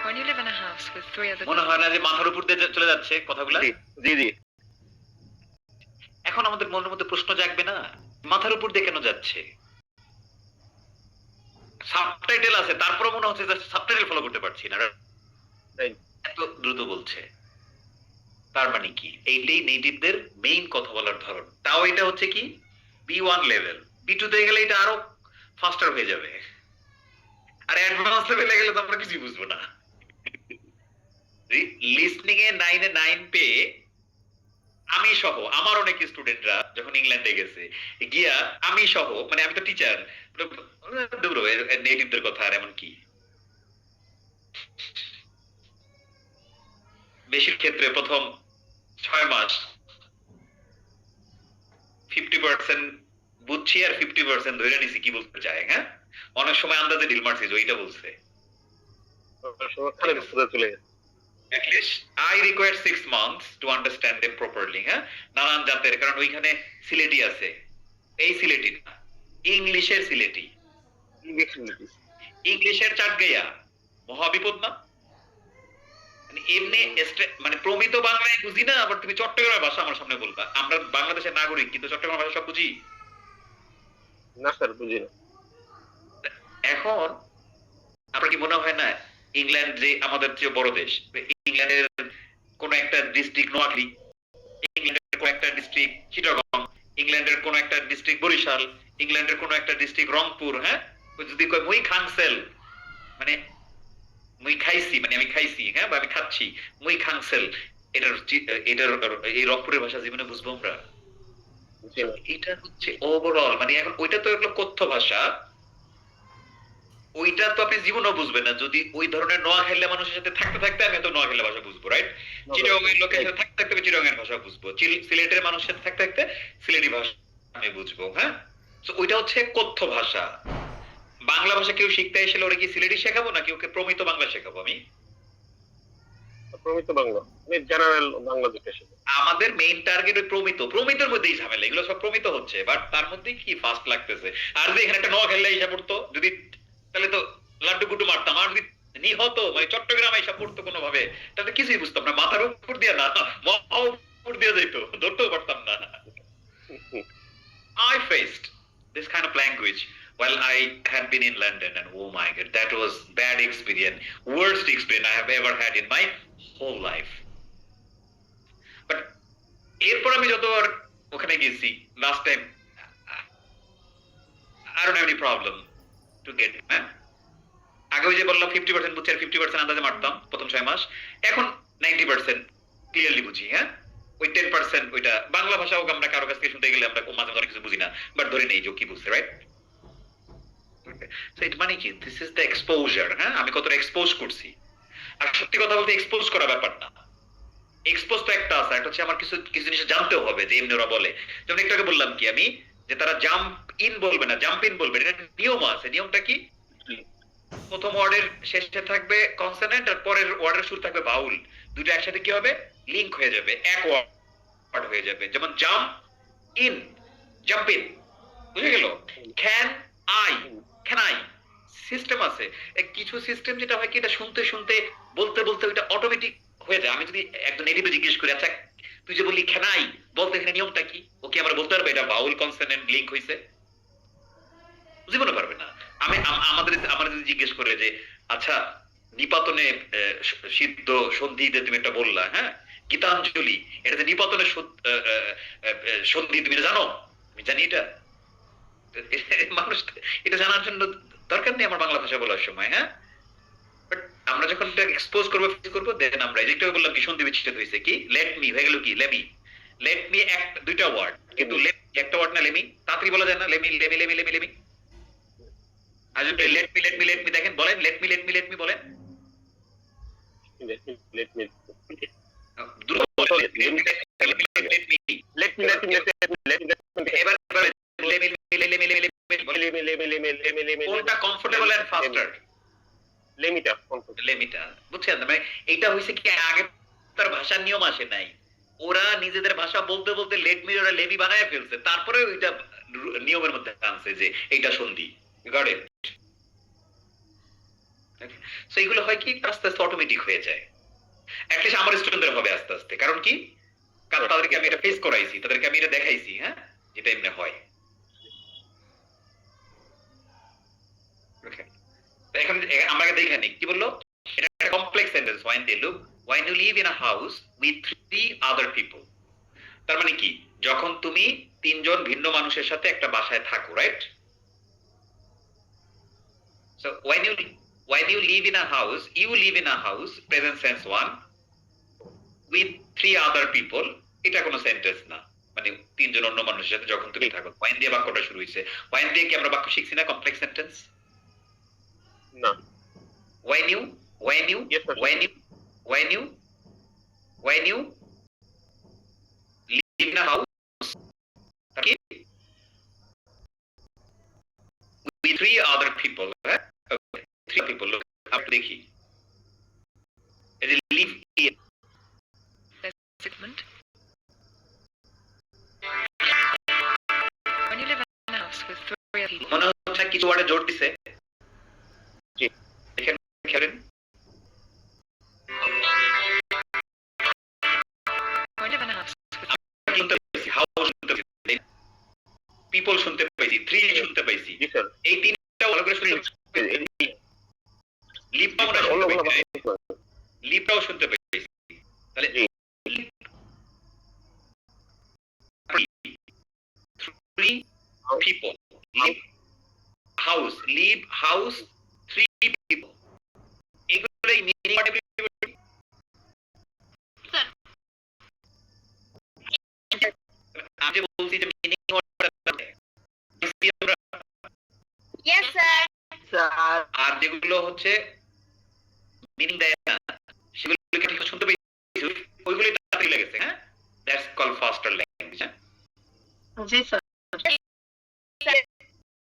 Speaker 7: When you live in a house with 3 other
Speaker 1: মনে হয় না যে মাথার উপর দিয়ে চলে যাচ্ছে কথাগুলা?
Speaker 4: জি জি।
Speaker 1: এখন আমাদের মনের মধ্যে প্রশ্ন জাগবে না, মাথার উপর দিয়ে কেন যাচ্ছে? সাবটাইটেল আছে, তারপরে মনে হচ্ছে যে সাবটাইটেল ফলো করতে পারছি না, এত দ্রুত বলছে। তার মানে কি এইটাই নেটিভদের মেইন কথা বলার ধরন। তাও এটা হচ্ছে কি B1 লেভেল, B2 তে গেলে এটা আরো ফাস্টার হয়ে যাবে, আর অ্যাডভান্স লেভেলে গেলে তো আমরা কিছু বুঝবো না। লিসনিং এ 9 এ 9 পেয়ে আমি সহ আমার অনেক স্টুডেন্টরা যখন ইংল্যান্ডে গেছে গিয়া আমি সহ, মানে আমি তো টিচার, নেটিভদের কথা আর এমন কি, বেশির ক্ষেত্রে প্রথম 6 মাস 50% বুঝছি আর 50% ধরে নিছি কি বলতে চায়, হ্যাঁ, অনেক সময় আন্দাজে ডিল মারছি ওইটা বলছে।
Speaker 4: চলে গেছে।
Speaker 1: At least I require 6 months to understand them properly, হ্যাঁ, নানান জাতের, কারণ ওইখানে সিলেটি আছে, এই সিলেটি না, ইংলিশের সিলেটি, ইংলিশের চাটগাইয়া, মহাবিপদ না? মানে এমনি মানে প্রমিত বাংলায় বুঝি না, আবার তুমি চট্টগ্রামের ভাষা আমার সামনে বলবা। আমরা বাংলাদেশের নাগরিক কিন্তু চট্টগ্রামের ভাষা সব বুঝি
Speaker 4: না স্যার, বুঝি না।
Speaker 1: এখন আপনার কি মনে হয় না ইংল্যান্ড যে আমাদের চেয়ে বড় দেশ, ইংল্যান্ডের কোন একটা ডিস্ট্রিক্ট নোয়াখালী, ইংল্যান্ডের কোন একটা ডিস্ট্রিক্ট চিটাগং, ইংল্যান্ডের কোন একটা ডিস্ট্রিক্ট বরিশাল, ইংল্যান্ডের কোন একটা ডিস্ট্রিক্ট রংপুর, হ্যাঁ, যদি কয় মুই খাংসেল মানে মুই খাইছি, মানে আমি খাইছি, হ্যাঁ, বা আমি খাচ্ছি, মুই খাংসেল, এটার এই রংপুরের ভাষা জীবনে বুঝবো আমরা? এটা হচ্ছে ওভারঅল, মানে এখন ওইটা তো একটা কথ্য ভাষা, ওইটা তো আপনি জীবনও বুঝবেন না যদি ওই ধরনের নোয়াখালী মানুষের সাথে থাকতে থাকতে আমি তো নোয়াখালী ভাষা বুঝবো, রাইট? চিটাগংয়ের লোকের সাথে থাকতে থাকতে আমি চিটাগংয়ের ভাষা বুঝবো, সিলেটের মানুষের সাথে থাকতে থাকতে সিলেটি ভাষা আমি বুঝবো, হ্যাঁ? তো ওইটা হচ্ছে কথ্য ভাষা। বাংলা ভাষা কেউ শিখতে এসে ওরা কি সিলেটি শেখাবো নাকি ওকে প্রমিত বাংলা শেখাবো? আমি
Speaker 10: প্রমিত বাংলা, জেনারেল বাংলা যেটা সেটা।
Speaker 1: আমাদের মেইন টার্গেট ওই প্রমিতর মধ্যেই ঝামেলা, এগুলো সব প্রমিত হচ্ছে, বাট তার মধ্যে কি ফাস্ট লাগতেছে। আর যে এখানে একটা নোয়াখালী এসে পড়তো যদি, তাহলে তো লাড্ডু গুটু মারতাম। আর যদি নিহত মানে চট্টগ্রাম এসে পড়তো কোনো ভাবে, তাহলে কিছুই বুঝতাম না, মাথার উপর দিয়ে না মাথার উপর দিয়ে যাইতো, ধরতেও পারতাম না। I faced this kind of language while I had been in London, and oh my god, that was bad experience, worst experience I have ever had in my whole life. But এরপর আমি যতবার ওখানে গেছি last time, I don't have any problem to get, হ্যাঁ? আগে ওই যে বললাম 50% বুঝছি আর 50% আন্দাজে মারতাম প্রথম 6 মাস, এখন 90% ক্লিয়ারলি বুঝি, হ্যাঁ? ওই 10% ওইটা বাংলা ভাষাও আমরা কারো কাছ থেকে শুনতে গেলে আমরা মাঝে মাঝে অনেক কিছু বুঝি না, বাট ধরে নেই যে কি বুঝছে, রাইট? সো এটা মানে কি, দিস ইজ দ্য এক্সপোজার, হ্যাঁ? আমি কতটা এক্সপোজ করছি। আর সত্যি কথা বলতে এক্সপোজ করা ব্যাপার না, এক্সপোজ তো একটা আছে, একটা হচ্ছে আমার কিছু কিছু জিনিস জানতেও হবে যে এমনি ওরা বলে। যেমন একটু আগে বললাম কি আমি, যে তারা জাম্প ইন বলবে না, জাম্প ইন বলবে, এটা নিয়ম আছে। নিয়মটা কি? প্রথম ওয়ার্ডের শেষে থাকবে কনসোনেন্ট আর পরের ওয়ার্ডের শুরু থাকবে ভাউল, দুটো একসাথে কি হবে, লিংক হয়ে যাবে, এক ওয়ার্ড হয়ে যাবে। যেমন জাম্প ইন, জাম্প ইন, বুঝে গেল? Can I, can I, system আছে কিছু সিস্টেম, যেটা হয় কি এটা শুনতে শুনতে বলতে বলতে ওইটা অটোমেটিক হয়ে যায়। আমি যদি একজন নেটিভে জিজ্ঞেস করি, আচ্ছা তুই যে বললি ক্যান আই, বলতে এখানে নিয়মটা কি, ও কি আমরা বলতে পারবে এটা ভাউল কনসোনেন্ট লিংক হইছে? জীবনে পারবে না। আমাদের যদি জিজ্ঞেস করে যে আচ্ছা নিপাতনে সিদ্ধ সন্ধিতে তুমি একটা বললা, হ্যাঁ, গীতাঞ্জলি, এটা যে নিপাতনে সন্ধি তুমি জানো? আমি জানি এটা। মানুষ এটা জানার জন্য দরকার নেই আমার বাংলা ভাষা বলার সময়, হ্যাঁ? বাট আমরা যখন এটা এক্সপোজ করবো দেন আমরা এই যে বললাম কি সন্ধি বিচ্ছেদ হয়েছে, কি লেট মি হয়ে গেল কি লেমি, লেট মি দুইটা ওয়ার্ড, কিন্তু একটা ওয়ার্ড না, লেমি তাড়াতাড়ি বলা যায় না, lemme lemme lemme lemme lemme. আর যদি লেট মি দেখেন, বলেন লেট মি বলেন, কোনটা কমফোর্টেবল এন্ড ফাস্টার? লেমিটা, বুঝছেন? মানে এইটা হইছে কি আগে তার ভাষার নিয়ম আসে নাই, ওরা নিজেদের ভাষা বলতে বলতে লেট মি ওরা লেমি বানায় ফেলছে, তারপরে ওইটা নিয়মের মধ্যে আনছে যে এইটা সন্ধি, গট ইট? সো এগুলো হয় কি আস্তে আস্তে অটোমেটিক হয়ে যায়, অ্যাটলিস্ট আমার স্টুডেন্টদের হবে আস্তে আস্তে। কারণ কি, কারণ তাদেরকে আমি এটা ফেস করাইছি, তাদেরকে আমি এটা দেখাইছি, হ্যাঁ, যেটা এমনি হয়। এখন আমরা দেখে নিই কি বললো, এটা একটা complex sentence. when you live in a house with 3 other people, তার মানে কি, যখন তুমি 3 জন ভিন্ন মানুষের সাথে একটা বাসায় থাকো, right? So when you live in a house, you live in a house, present tense 1, with 3 other people, এটা কোনো সেন্টেন্স না, মানে 3 জন অন্য মানুষের সাথে যখন তুমি থাকো। when দিয়ে বাক্যটা শুরু হইছে, when দিয়ে কি আমরা বাক্য শিখছি না কমপ্লেক্স সেন্টেন্স?
Speaker 10: না।
Speaker 1: when you live in a house okay, with 3 other people, right? Okay, 3 people, look up দেখি, এই যে live in
Speaker 7: Segment. When you live in a house with 3 other people.
Speaker 1: মনে হচ্ছে কিছু ওয়ার্ডে জোর দিছে,
Speaker 10: জি
Speaker 1: এখানে খেলেন।
Speaker 7: When you live in a house with
Speaker 1: শুনতে পাইছি, হাউস শুনতে পাইছি, পিপল শুনতে পাইছি, 3 শুনতে পাইছি,
Speaker 10: জি স্যার।
Speaker 1: এই 3টা ভালো করে শুনতে লিপটাও না শুনতে পাইছি, লিপটাও শুনতে পাইছি, তাহলে
Speaker 10: জি।
Speaker 1: 3 people live house 3 people, এগুলোই মিনিং আমি যে বলছি যে মিনিং
Speaker 5: Yes, sir.
Speaker 6: sir.
Speaker 1: আর যেগুলো হচ্ছে মিনিং দেয় না সেগুলোকে ঠিক শুনতে পেয়েছি ওইগুলোই তাড়াতাড়ি লেগেছে হ্যাঁ দ্যাটস কল ফাস্টার ল্যাঙ্গুয়েজ হ্যাঁ
Speaker 6: জি স্যার।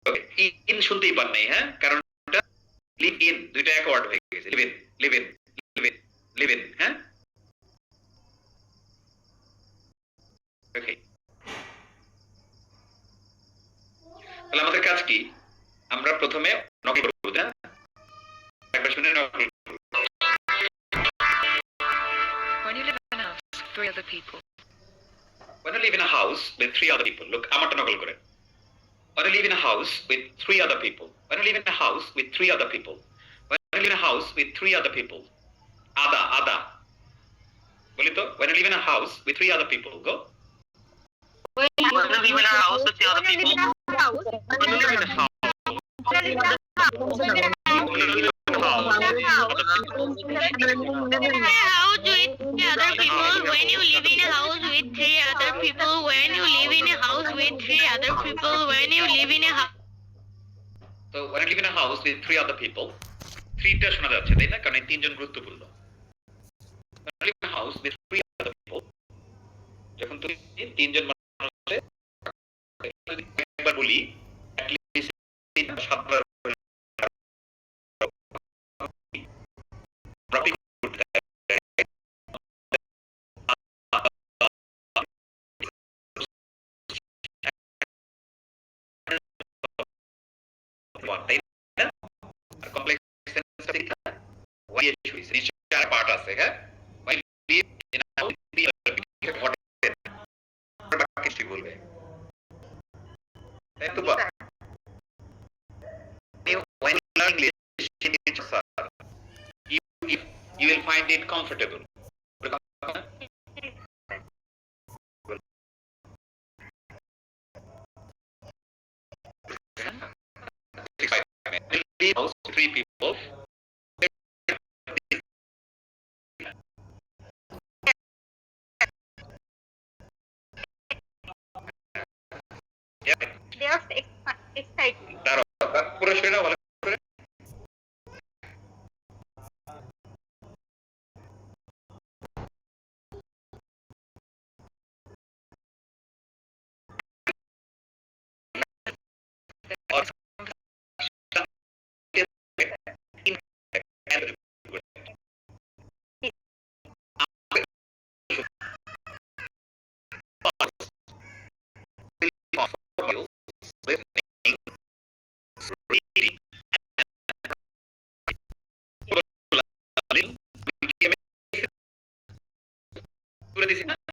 Speaker 1: ওকে ইন শুনতেই পান নাই হ্যাঁ কারণ এটা লিভ ইন দুইটা এক ওয়ার্ড হয়ে গেছে live in live in live in live in হ্যাঁ ওকে তাহলে আমাদের কাজ কি আমরা প্রথমে নকল করব না একবার শুনে নকল
Speaker 7: When you live in a house with 3 other people.
Speaker 1: when you live in a house with 3 other people look আমারটা নকল করে when you live in a house with 3 other people when you live in a house with 3 other people when you live in a house with 3 other people ada বলি তো when you live in a house with 3 other people go
Speaker 6: When you live in a house with the other people.
Speaker 10: When you live in a house. When you live in a house.
Speaker 6: House with 3 other people. When you live in a house with 3 other people. When you live in a house with 3 other people. When you live in a house.
Speaker 1: so when you live in a house with 3 other people 3টা শোনা যাচ্ছে তাই না কারণ এই তিনজন গুরুত্বপূর্ণ when you live in a house with 3 other people যখন তুমি তিনজন মানুষের একবার বলি at least 7বার তাই না আর কমপ্লেক্স সেন্সটা ওয়াই ইস্যু ইজ চার পার্ট আছে হ্যাঁ why live in a house what কিছু বলবে তাই তো বা when you learn English you will find it comfortable house 3 people yeah
Speaker 5: They are excited.
Speaker 1: পুরো শুনে ভালো করে और reading